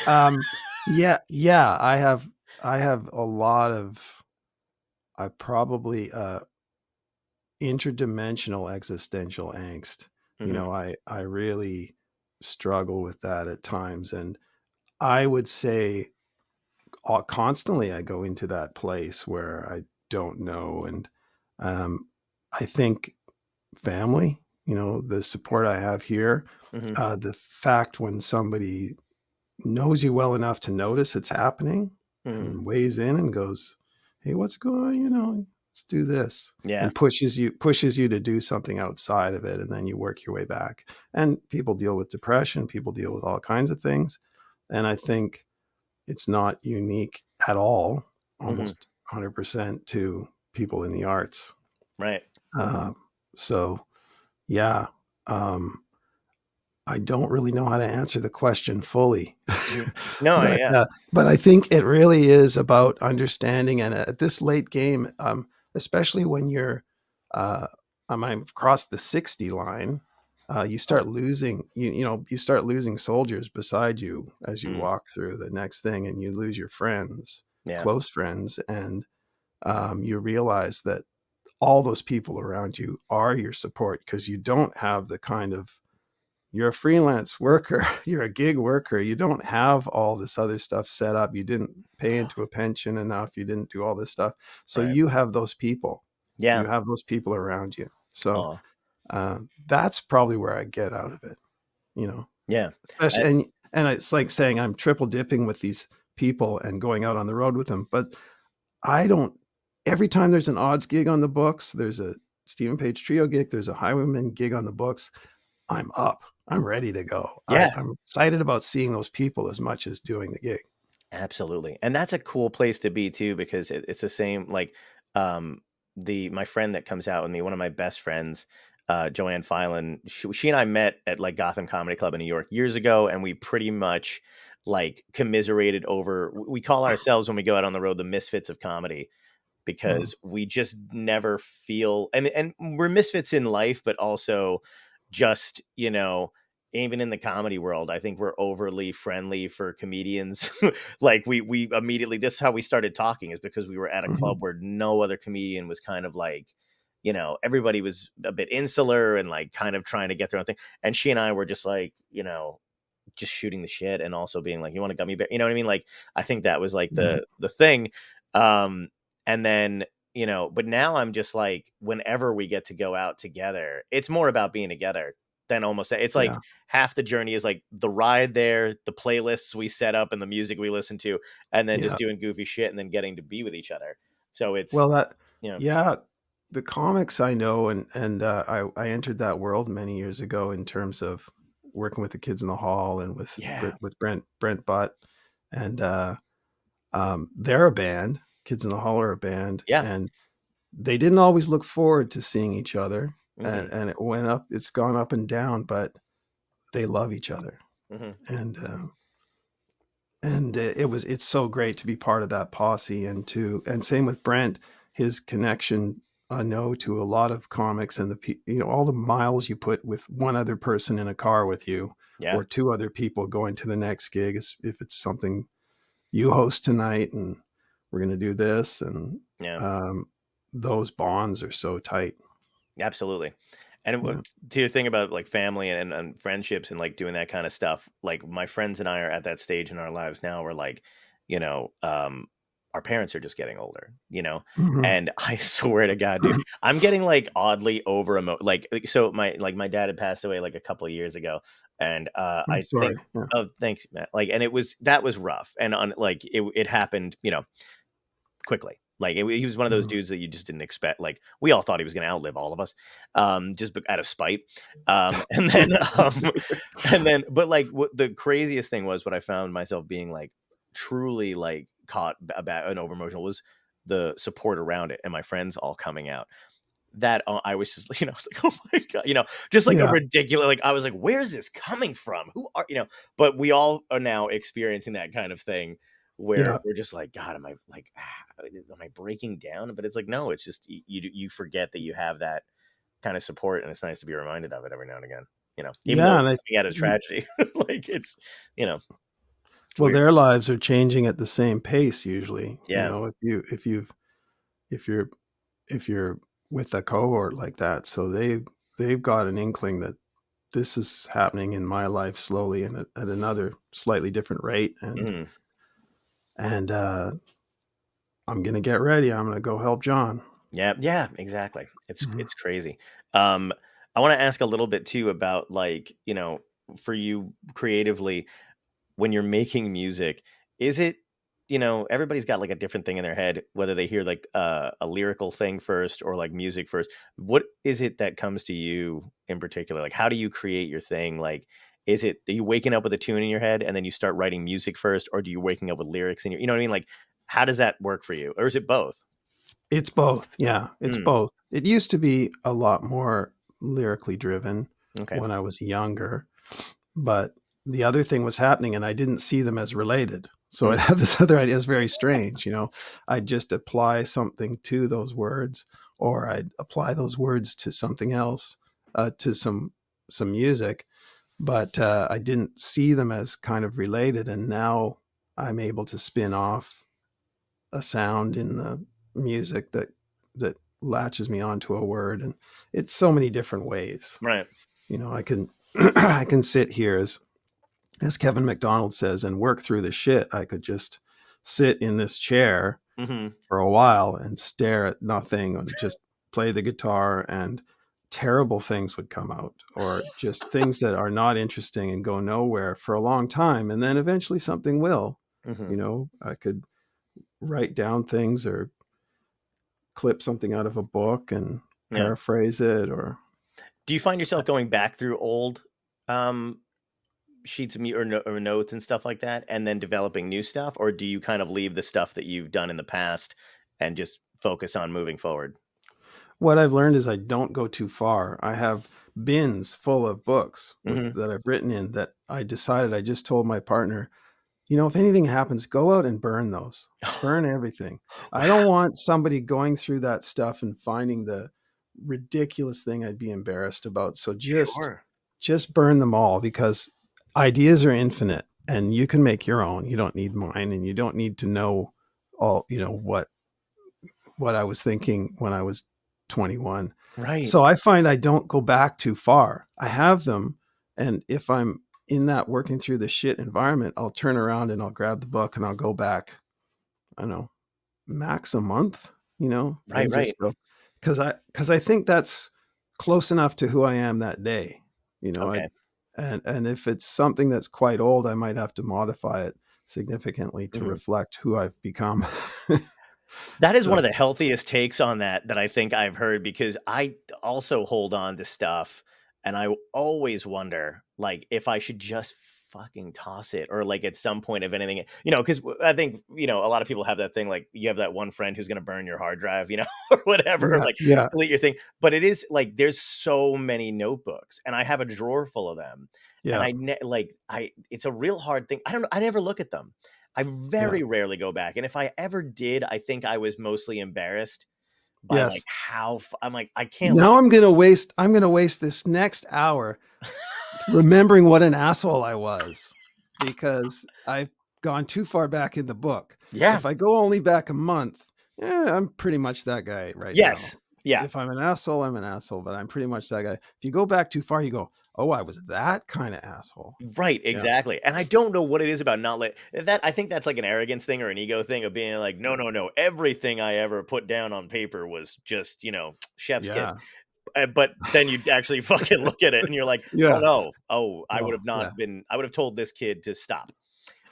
um yeah, I have a lot of I probably interdimensional existential angst. Hmm. I really struggle with that at times, and I would say constantly I go into that place where I don't know, and um, I think family, the support I have here, Hmm. the fact when somebody knows you well enough to notice it's happening Hmm. and weighs in and goes, "Hey, what's going on? Let's do this," Yeah. and pushes you to do something outside of it, and then you work your way back. And people deal with depression, people deal with all kinds of things, and I think it's not unique at all, Hmm. almost 100% to people in the arts. Right. Um, so yeah, um, I don't really know how to answer the question fully, Mhm. No, but yeah. but I think it really is about understanding. And at this late game, especially when you're, uh, I've crossed the 60 line, you Oh. start losing you start losing soldiers beside you as you Mm. walk through the next thing, and you lose your friends, Yeah. close friends, and you realize that all those people around you are your support because you don't have the kind of you're a freelance worker, you're a gig worker, you don't have all this other stuff set up, you didn't pay into a pension enough, you didn't do all this stuff, so Right. you have those people, Yeah. around you. So Oh. that's probably where I get out of it, you know Yeah. especially, and it's like saying I'm triple dipping with these people and going out on the road with them, but I don't. Every time there's an odds gig on the books, there's a Stephen Page trio gig, there's a Highwayman gig on the books, I'm up. I'm ready to go. Yeah. I'm excited about seeing those people as much as doing the gig. Absolutely. And that's a cool place to be too, because it's the same like um the my friend that comes out with me, one of my best friends, Joanne Filan, she and I met at like Gotham Comedy Club in New York years ago, and we pretty much like commiserated over, we call ourselves when we go out on the road the misfits of comedy, Mm, because we just never feel, and we're misfits in life, but also just, even in the comedy world, I think we're overly friendly for comedians. Like we immediately, this is how we started talking, is because we were at a mhm, club where no other comedian was kind of like, everybody was a bit insular and like kind of trying to get their own thing. And she and I were just like, just shooting the shit and also being like, you want to gummy bear, you know what I mean? Like, I think that was like yeah, the thing. Um, and then, but now I'm just like, whenever we get to go out together, it's more about being together than almost, it's like yeah, half the journey is like the ride there, the playlists we set up and the music we listen to, and then just yeah. doing goofy shit and then getting to be with each other. So it's, Well, you know, yeah, the comics I know, and I entered that world many years ago in terms of working with the Kids in the Hall and Yeah. with Brent Butt, and they're a band. Kids in the Hall are a band, Yeah. and they didn't always look forward to seeing each other, Hmm. and it went up. It's gone up and down, but they love each other, Hmm. and it's so great to be part of that posse, and same with Brent, his connection I know to a lot of comics, and all the miles you put with one other person in a car with you, Yeah. or two other people going to the next gig, if it's something you host tonight and we're going to do this, and Yeah. um, those bonds are so tight. Absolutely. And Yeah. to your thing about like family and friendships and like doing that kind of stuff, like my friends and I are at that stage in our lives now where like, you know, our parents are just getting older, you know, Mhm. and I swear to God, dude, I'm getting like oddly so my dad had passed away like a couple of years ago, and I'm I sorry. think, Yeah. oh, thanks, Matt. Like, and that was rough, and on like it happened, you know, quickly. Like he was one of those Mhm. dudes that you just didn't expect. Like we all thought he was going to outlive all of us, just out of spite. And then, but like what the craziest thing was, what I found myself being like truly like caught about and over emotional was the support around it, and my friends all coming out. That I was just, you know, I was like, oh my God, you know, just like a Yeah. ridiculous, like I was like, where's this coming from? Who are, you know, but we all are now experiencing that kind of thing where Yeah. we're just like, God, am I like, am I breaking down? But it's like, no, it's just, you forget that you have that kind of support, and it's nice to be reminded of it every now and again, you know, even though Yeah. it's coming out of tragedy, like it's, you know, it's Well, weird. their lives are changing at the same pace usually. Yeah. If you're if you're with a cohort like that, so they've got an inkling that this is happening in my life slowly and at another slightly different rate, Mhm. and I'm gonna get ready. I'm gonna go help John. Yeah, yeah, exactly. It's Mhm. it's crazy. Um, I want to ask a little bit too about like, you know, for you creatively when you're making music, is it, you know, everybody's got like a different thing in their head, whether they hear like a lyrical thing first or like music first. What is it that comes to you in particular? Like, how do you create your thing? Like, is it, are you waking up with a tune in your head and then you start writing music first, or do you waking up with lyrics in your, you know what I mean? Like, how does that work for you, or is it both? It's both. Yeah, it's Mm, both. It used to be a lot more lyrically driven okay. when I was younger, but the other thing was happening and I didn't see them as related. So Mm, I'd have this other idea. It's very strange, you know. I'd just apply something to those words, or I'd apply those words to something else, to some music, but I didn't see them as kind of related. And now I'm able to spin off a sound in the music that latches me onto a word, and it's so many different ways. right. You know, I can I can sit here as Kevin McDonald says and work through the shit. I could just sit in this chair Hmm. for a while and stare at nothing and just play the guitar, and terrible things would come out, or just things that are not interesting and go nowhere for a long time, and then eventually something will. Hmm. You know, I could write down things or clip something out of a book and Yeah. paraphrase it, or Do you find yourself going back through old um, sheets of or notes and stuff like that, and then developing new stuff, or do you kind of leave the stuff that you've done in the past and just focus on moving forward? what I've learned is I don't go too far. I have bins full of books Hmm. that I've written in that I just told my partner, you know, if anything happens, go out and burn those. Burn everything. I don't Wow. want somebody going through that stuff and finding the ridiculous thing I'd be embarrassed about. So Sure. just burn them all, because ideas are infinite and you can make your own. You don't need mine, and you don't need to know all, you know, what I was thinking when I was 21. Right. So I find I don't go back too far. I have them, and if I'm in that working through the shit environment, I'll turn around and I'll grab the book and I'll go back, I don't know, max a month, you know, Right. and Right. just go, because I think that's close enough to who I am that day. You know, Okay. and if it's something that's quite old, I might have to modify it significantly to Hmm. reflect who I've become. That is one So of the healthiest takes on that I think I've heard, because I also hold on to stuff, and I always wonder, like, if I should just fucking toss it, or like at some point, if anything, because I think, a lot of people have that thing, like you have that one friend who's going to burn your hard drive, or whatever, or yeah, like yeah, delete your thing. But it is like there's so many notebooks, and I have a drawer full of them, and yeah, it's a real hard thing. I don't know. I never look at them. I yeah. very rarely go back, and if I ever did, I think I was mostly embarrassed by like Yes. how I'm like, I can't look Now at I'm gonna waste this next hour remembering what an asshole I was because I've gone too far back in the book. yeah. If I go only back a month, I'm pretty much that guy right now. Yes. Yeah. If I'm an asshole, I'm an asshole, but I'm pretty much that guy. If you go back too far, you go, oh, I was that kind of asshole. Right, Yeah. exactly. And I don't know what it is about not let that I think that's like an arrogance thing or an ego thing of being like, no, no, no. Everything I ever put down on paper was just, chef's kiss. Yeah. But then you actually fucking look at it and you're like, oh Yeah. no. Oh, I would Oh, have yeah. not been I would have told this kid to stop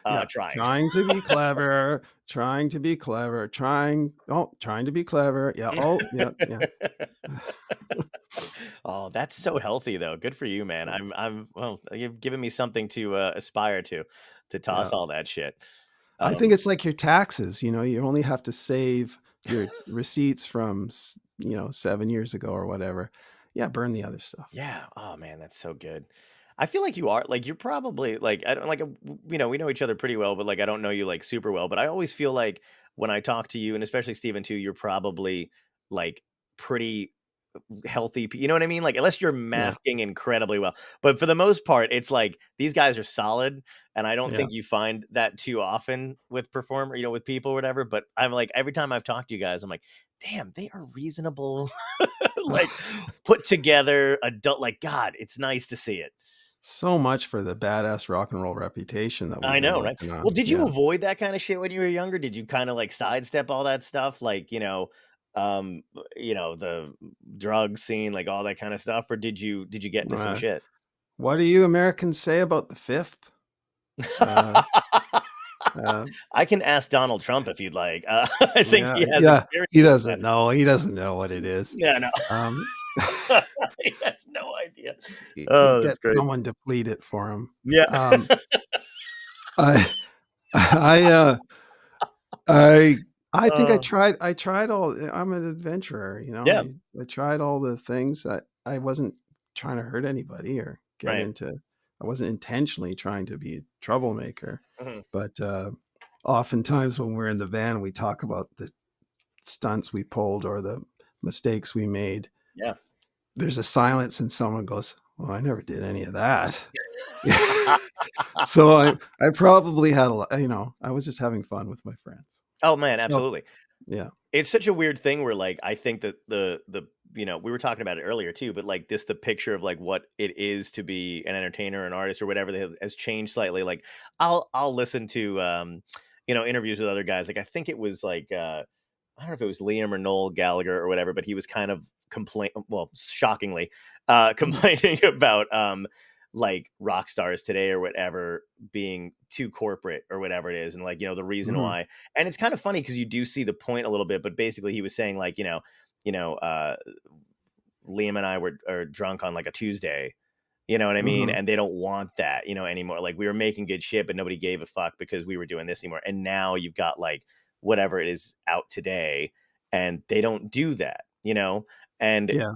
Yeah. trying. Trying to be clever, trying to be clever, trying to be clever. Yeah. Oh, yeah. Yeah. Oh, that's so healthy though. Good for you, man. I'm well, you've given me something to aspire to Yeah. toss all that shit. I think Um, it's like your taxes. You only have to save your receipts from 7 years ago or whatever. Yeah, burn the other stuff. yeah. Oh man, that's so good. I feel like you are like you're probably like I don't like we know each other pretty well, but like I don't know you like super well. But I always feel like when I talk to you, and especially Steven too, you're probably like pretty healthy, you know what I mean? Like, unless you're Yeah, masking incredibly well. But for the most part, it's like these guys are solid, and I don't yeah. think you find that too often with performer, with people or whatever. But I'm like, every time I've talked to you guys, I'm like, damn, they are reasonable, like put together adult. Like, God, it's nice to see it. So much for the badass rock and roll reputation that we've I been know, right? working Well, on. did you Yeah, avoid that kind of shit when you were younger? Did you kind of like sidestep all that stuff, like um, the drug scene, like all that kind of stuff, or did you get into some uh, shit? what do you Americans say about the fifth? Uh, uh, I can ask Donald Trump if you'd like. I think yeah, he has yeah. experience He with doesn't that. know. He doesn't know what it is. Yeah, no, Um, he has no idea. he could Oh, that's get great. someone to plead it for him. Yeah. Um, I, I, I I think Uh, I tried all I'm an adventurer, yeah, I tried all the things that I wasn't trying to hurt anybody or get right. into I wasn't intentionally trying to be a troublemaker. Mhm. But oftentimes when we're in the van, we talk about the stunts we pulled or the mistakes we made. Yeah. There's a silence and someone goes, well, I never did any of that. So I probably had a lot, I was just having fun with my friends. Oh, man, So absolutely. yeah. It's such a weird thing where, like, I think that we were talking about it earlier too, but like this, the picture of like what it is to be an entertainer, an artist, or whatever that has changed slightly. Like, I'll listen to interviews with other guys. Like, I think it was like I don't know if it was Liam or Noel Gallagher or whatever, but he was kind of shockingly, Mhm. complaining about like rock stars today or whatever being too corporate or whatever it is, and like the reason Mhm. why. And it's kind of funny because you do see the point a little bit, but basically he was saying like you know Liam and I are drunk on like a Tuesday. You know what I mean? Mhm. And they don't want that, anymore. Like, we were making good shit, but nobody gave a fuck because we were doing this anymore. And now you've got like whatever it is out today, and they don't do that. And Yeah.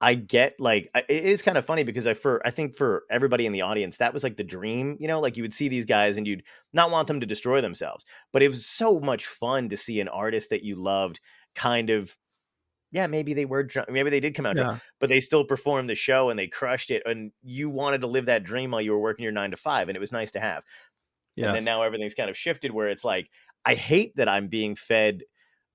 I get like it is kind of funny because I think for everybody in the audience that was like the dream. Like you would see these guys and you'd not want them to destroy themselves, but it was so much fun to see an artist that you loved kind of, yeah, maybe they were drunk, maybe they did come out drunk, Yeah. but they still performed the show and they crushed it, and you wanted to live that dream while you were working your 9 to 5, and it was nice to have. And then Yes. now everything's kind of shifted where it's like, I hate that I'm being fed.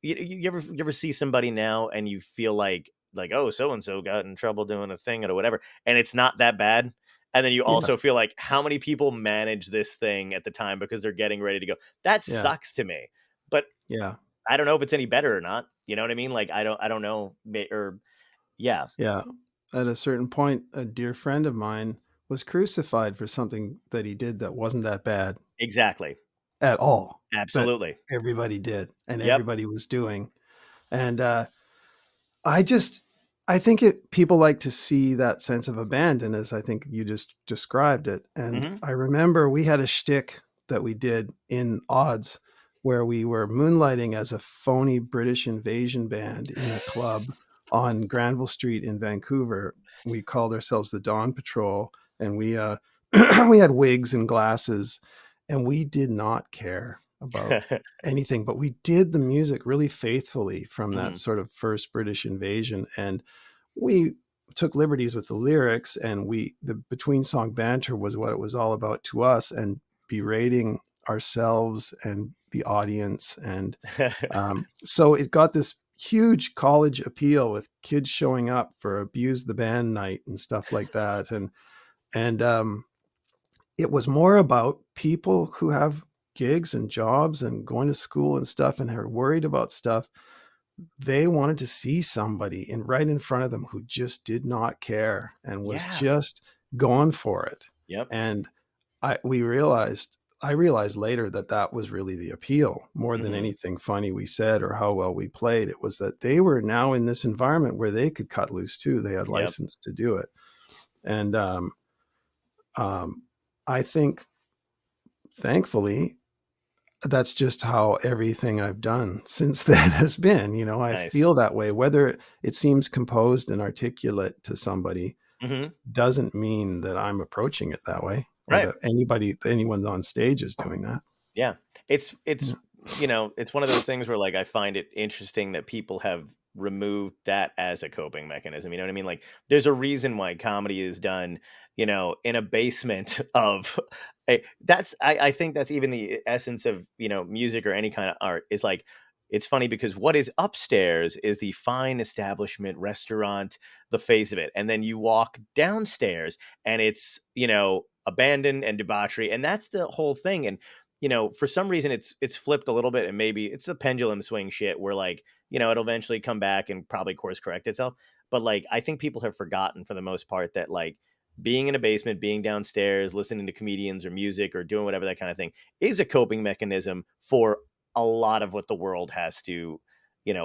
You ever see somebody now and you feel like, oh, so and so got in trouble doing a thing or whatever, and it's not that bad. And then you Yes. also feel like, how many people manage this thing at the time because they're getting ready to go? That Yeah. sucks to me. But Yeah. I don't know if it's any better or not. You know what I mean? Like, I don't know. Or yeah, Yeah. At a certain point, a dear friend of mine was crucified for something that he did that wasn't that bad. exactly. at all that Absolutely. everybody did and Yep. everybody was doing. And I just, I think people like to see that sense of abandon, as I think you just described it. And Hmm. I remember we had a shtick that we did in Odds where we were moonlighting as a phony British invasion band in a club on Granville Street in Vancouver. We called ourselves the Dawn Patrol, and we we had wigs and glasses, and we did not care about anything, but we did the music really faithfully from that Hmm. sort of first British invasion. And we took liberties with the lyrics, and the between song banter was what it was all about to us, and berating ourselves and the audience. And so it got this huge college appeal with kids showing up for Abuse the Band night and stuff like that. And it was more about people who have gigs and jobs and going to school and stuff and are worried about stuff. They wanted to see somebody right in front of them who just did not care and was Yeah. just going for it. Yep. And I realized later that that was really the appeal more than Hmm. anything funny we said or how well we played. It was that they were now in this environment where they could cut loose too. They had Yep. license to do it. And um, I think, thankfully, that's just how everything I've done since then has been. You know, I Nice. feel that way. Whether it seems composed and articulate to somebody Hmm. doesn't mean that I'm approaching it that way or Right. that anyone on stage is doing that. Yeah. It's Yeah. it's one of those things where like I find it interesting that people have removed that as a coping mechanism. You know what I mean? Like there's a reason why comedy is done, in a basement of I think that's even the essence of, music or any kind of art is like it's funny because what is upstairs is the fine establishment restaurant, the face of it. And then you walk downstairs and it's, abandoned and debauchery. And that's the whole thing. And for some reason it's flipped a little bit and maybe it's the pendulum swing shit where like, it'll eventually come back and probably course correct itself. But like, I think people have forgotten for the most part that like being in a basement, being downstairs, listening to comedians or music or doing whatever that kind of thing is a coping mechanism for a lot of what the world has to,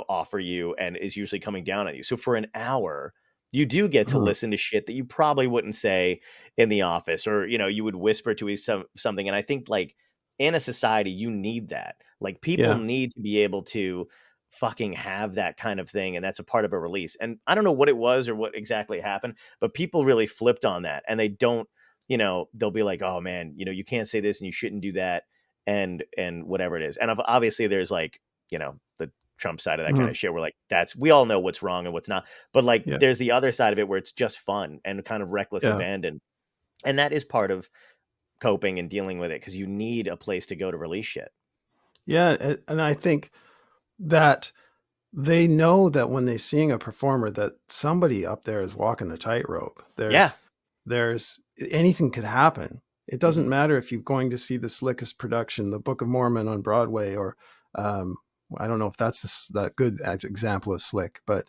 offer you and is usually coming down on you. So for an hour, you do get to Mhm. listen to shit that you probably wouldn't say in the office or, you would whisper to something. And I think like, in a society, you need that. Like people Yeah. need to be able to fucking have that kind of thing. And that's a part of a release. And I don't know what it was or what exactly happened, but people really flipped on that and they don't, they'll be like, oh man, you can't say this and you shouldn't do that. And whatever it is. And obviously there's like, the Trump side of that kind Mhm. of shit where like, we all know what's wrong and what's not. But like, Yeah. there's the other side of it where it's just fun and kind of reckless Yeah. abandon. And that is part of coping and dealing with it because you need a place to go to release shit. Yeah. And I think that they know that when they seeing a performer that somebody up there is walking the tightrope. Yeah. There's anything could happen. It doesn't Mhm. matter if you're going to see the slickest production, the Book of Mormon on Broadway, or um, I don't know if that's that good example of slick, but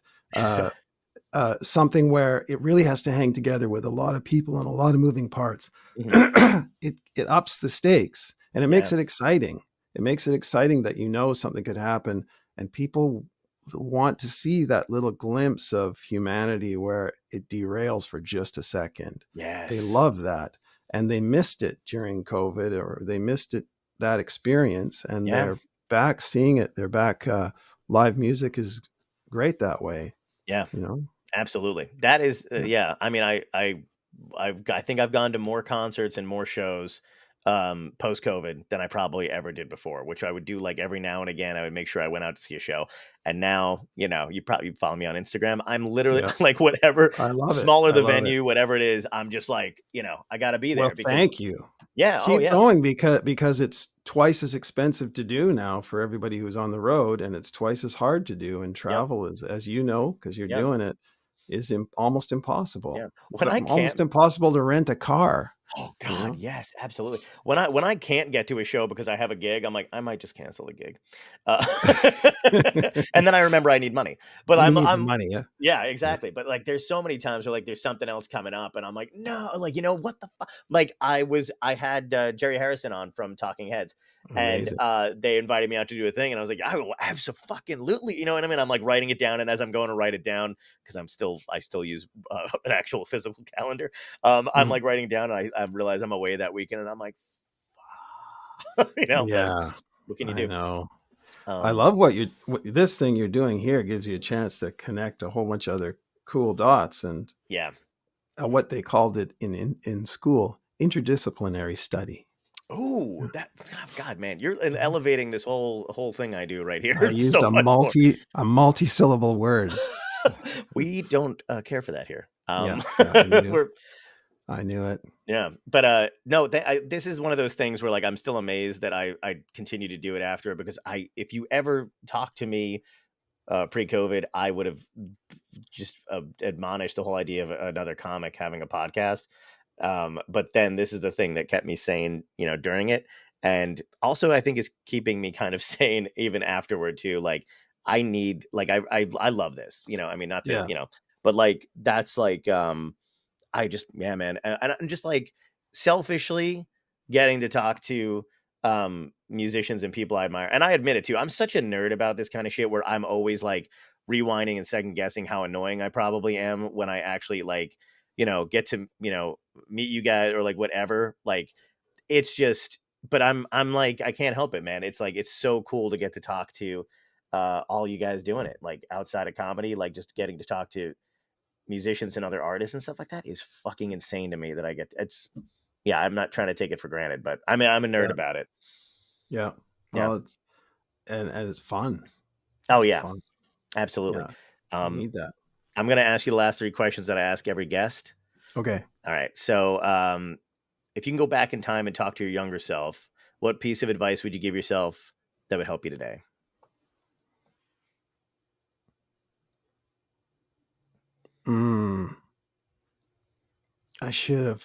uh, something where it really has to hang together with a lot of people and a lot of moving parts. Mhm. It ups the stakes and it makes Yeah. it exciting. It makes it exciting that something could happen, and people want to see that little glimpse of humanity where it derails for just a second. They Yes. love that, and they missed it during COVID, or they missed it, that experience, and Yeah. they're back seeing it. They're back. Live music is great that way, Yeah. you know. Absolutely. That is, Yeah. yeah. I mean, I think I've gone to more concerts and more shows post COVID than I probably ever did before, which I would do like every now and again. I would make sure I went out to see a show. And now, you probably follow me on Instagram. I'm literally Yeah. like whatever I love it. smaller I the love it. venue, whatever it is, I'm just like, I got to be Well, there because thank you. yeah, oh Keep yeah. going, because it's twice as expensive to do now for everybody who's on the road, and it's twice as hard to do. And Yep. travel is, as you know, because you're Yep. doing it, is almost impossible. Yeah. It's When I almost can't impossible to rent a car. Oh You God, know. yes, absolutely. When I can't get to a show because I have a gig, I'm like, I might just cancel the gig, uh, and then I remember I need money. But You I'm need the I'm money, yeah. yeah, Yeah. exactly. But like, there's so many times where like there's something else coming up, and I'm like, no, like what the fuck? Like I had Jerry Harrison on from Talking Heads, And Amazing. they invited me out to do a thing, and I was like, I will absolutely, you know what I mean? I'm like writing it down, and as I'm going to write it down, because I still use an actual physical calendar. I'm Mhm. like writing it down, and I realize I'm away that weekend, and I'm like, but Yeah, what can you I do? know. I Um, love this thing you're doing here gives you a chance to connect a whole bunch of other cool dots and yeah. what they called it in school, interdisciplinary study. Ooh, that God, man, you're elevating this whole thing I do right I here used so much more. a multi-syllable word. We don't care for that here. Yeah, yeah, We're I knew it. Yeah, but no, this is one of those things where like I'm still amazed that I continue to do it after, because if you ever talk to me pre-COVID, I would have just admonished the whole idea of another comic having a podcast. But then this is the thing that kept me sane, during it, and also I think is keeping me kind of sane even afterward too. Like I need, like I love this, I mean, not to, Yeah. but like that's like I just, yeah, man. And I'm just like selfishly getting to talk to musicians and people I admire. And I admit it too. I'm such a nerd about this kind of shit where I'm always like rewinding and second guessing how annoying I probably am when I actually like, get to, meet you guys or like whatever. Like it's just, but I'm like, I can't help it, man. It's like, it's so cool to get to talk to all you guys doing it, like outside of comedy, like just getting to talk to musicians and other artists and stuff like that is fucking insane to me that I get. It's, yeah, I'm not trying to take it for granted, but I mean, I'm a nerd Yeah. about it. Yeah. Yeah. Well, it's and it's fun. Oh It's yeah, fun. absolutely. Yeah. You Um, need that. I'm going to ask you the last three questions that I ask every guest. Okay. All right. So, if you can go back in time and talk to your younger self, what piece of advice would you give yourself that would help you today? Mm. I should have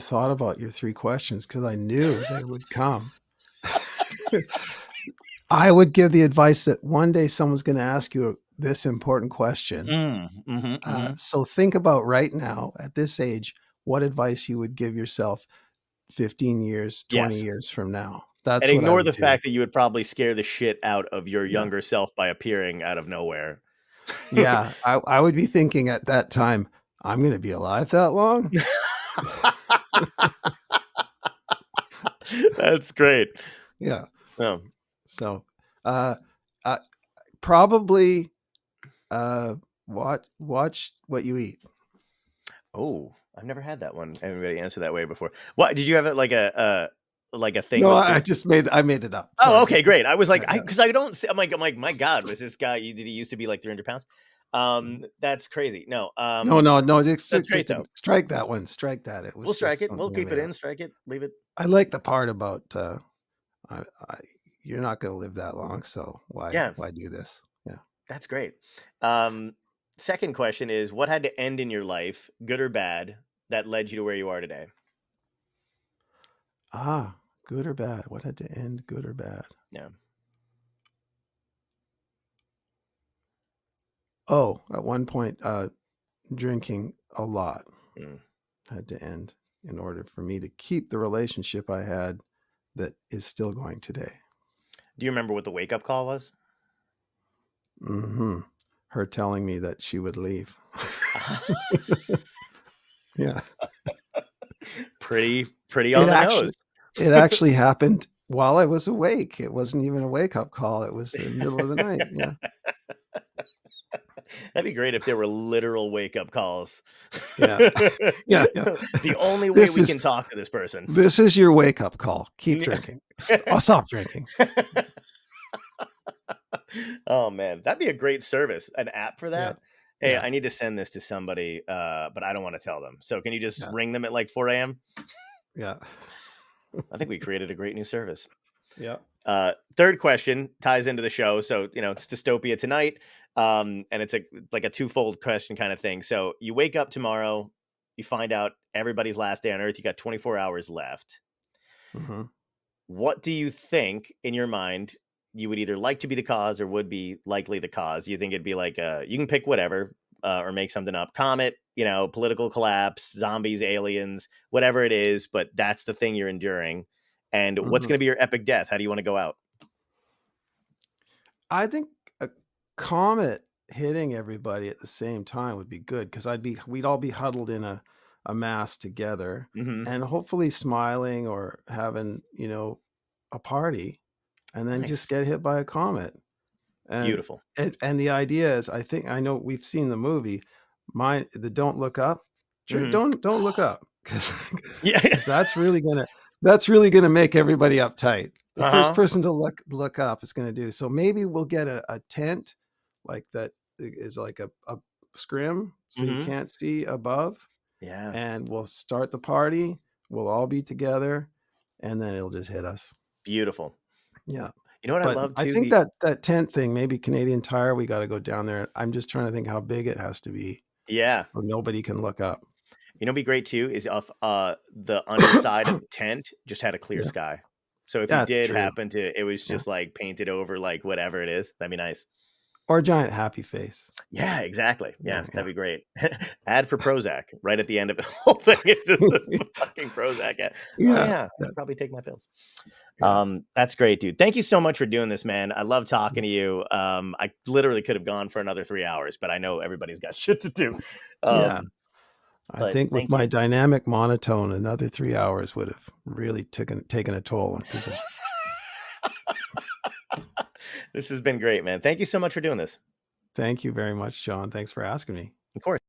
thought about your three questions because I knew they would come. I would give the advice that one day someone's going to ask you this important question. Mm-hmm. So think about right now at this age, what advice you would give yourself 15 years, 20 Yes. years from now. And That's what I ignore would the do. fact that you would probably scare the shit out of your Yeah. younger self by appearing out of nowhere. Yeah. I would be thinking at that time, I'm going to be alive that long. That's great. Yeah. Oh, So, uh, uh probably, uh, watch what you eat. oh, I've never had that one. Anybody answer that way before? What did you have it like a thing No, with? I made it up. Oh, Sorry. okay, great. I was like, Yeah, yeah. because I don't. I'm like, my God, was this guy? Did he used to be like 300 pounds? That's crazy. No, No, that's great just though. strike that one. Strike that. It We'll was strike just it. We'll something I keep it made in. up. Strike it. Leave it. I like the part about I, you're not going to live that long, so Yeah, why do this? Yeah. that's great. Um, Second question is, what had to end in your life, good or bad, that led you to where you are today? Ah, good or bad? What had to end, good or bad? Yeah. Oh, at one point, drinking a lot Mm. had to end in order for me to keep the relationship I had that is still going today. Do you remember what the wake up call was? Hmm. Her telling me that she would leave. Yeah. Pretty It on the nose. actually it actually happened while I was awake. It wasn't even a wake up call. It was the middle of the night. Yeah. That'd be great if there were literal wake up calls. Yeah. Yeah. Yeah. The only way This we is can talk to this person. this is your wake up call. Keep drinking. I'll stop drinking. Oh man, that'd be a great service, an app for Yeah. that. Hey, Yeah. I need to send this to somebody, but I don't want to tell them. So can you just Yeah. ring them at like 4 a.m.? Yeah. I think we created a great new service. Yeah. Third question ties into the show. So, it's Dystopia tonight. And it's like a twofold question kind of thing. So you wake up tomorrow, you find out everybody's last day on Earth. You got 24 hours left. Mm-hmm. What do you think in your mind you would either like to be the cause or would be likely the cause? You think it'd be like, you can pick whatever, or make something up, comet, political collapse, zombies, aliens, whatever it is, but that's the thing you're enduring. And what's Mhm. going to be your epic death? How do you want to go out? I think a comet hitting everybody at the same time would be good because we'd all be huddled in a mass together Hmm. and hopefully smiling or having, a party, and then just Nice. get hit by a comet. And Beautiful. and the idea is, I know we've seen the movie, the Don't Look Up. Hmm. Don't look up because Yeah. that's really gonna make everybody uptight. The first Uh-huh. person to look up is gonna do. So maybe we'll get a tent like that is like a scrim so you Hmm. can't see above, Yeah. and we'll start the party. We'll all be together, and then it'll just hit us. Beautiful. Yeah. You know what I But love I too? think that tent thing, maybe Canadian Tire, we gotta go down there. I'm just trying to think how big it has to be Yeah. so nobody can look up. You know, what'd be great too is if the underside of the tent just had a clear Yeah. sky. So if you That's did true. happen to, it was Yeah. just like painted over, like whatever it is. That'd be nice. Or a giant happy face. Yeah, exactly. Yeah, Yeah, that'd be great. Ad for Prozac right at the end of the whole thing. It's just a yeah. fucking Prozac ad. Oh Yeah. yeah, I Yeah. should probably take my pills. Yeah. That's great, dude. Thank you so much for doing this, man. I love talking to you. I literally could have gone for another 3 hours, but I know everybody's got shit to do. Yeah. I But think with thank my you. dynamic monotone, another 3 hours would have really taken a toll on people. This has been great, man. Thank you so much for doing this. Thank you very much, John. Thanks for asking me. Of course.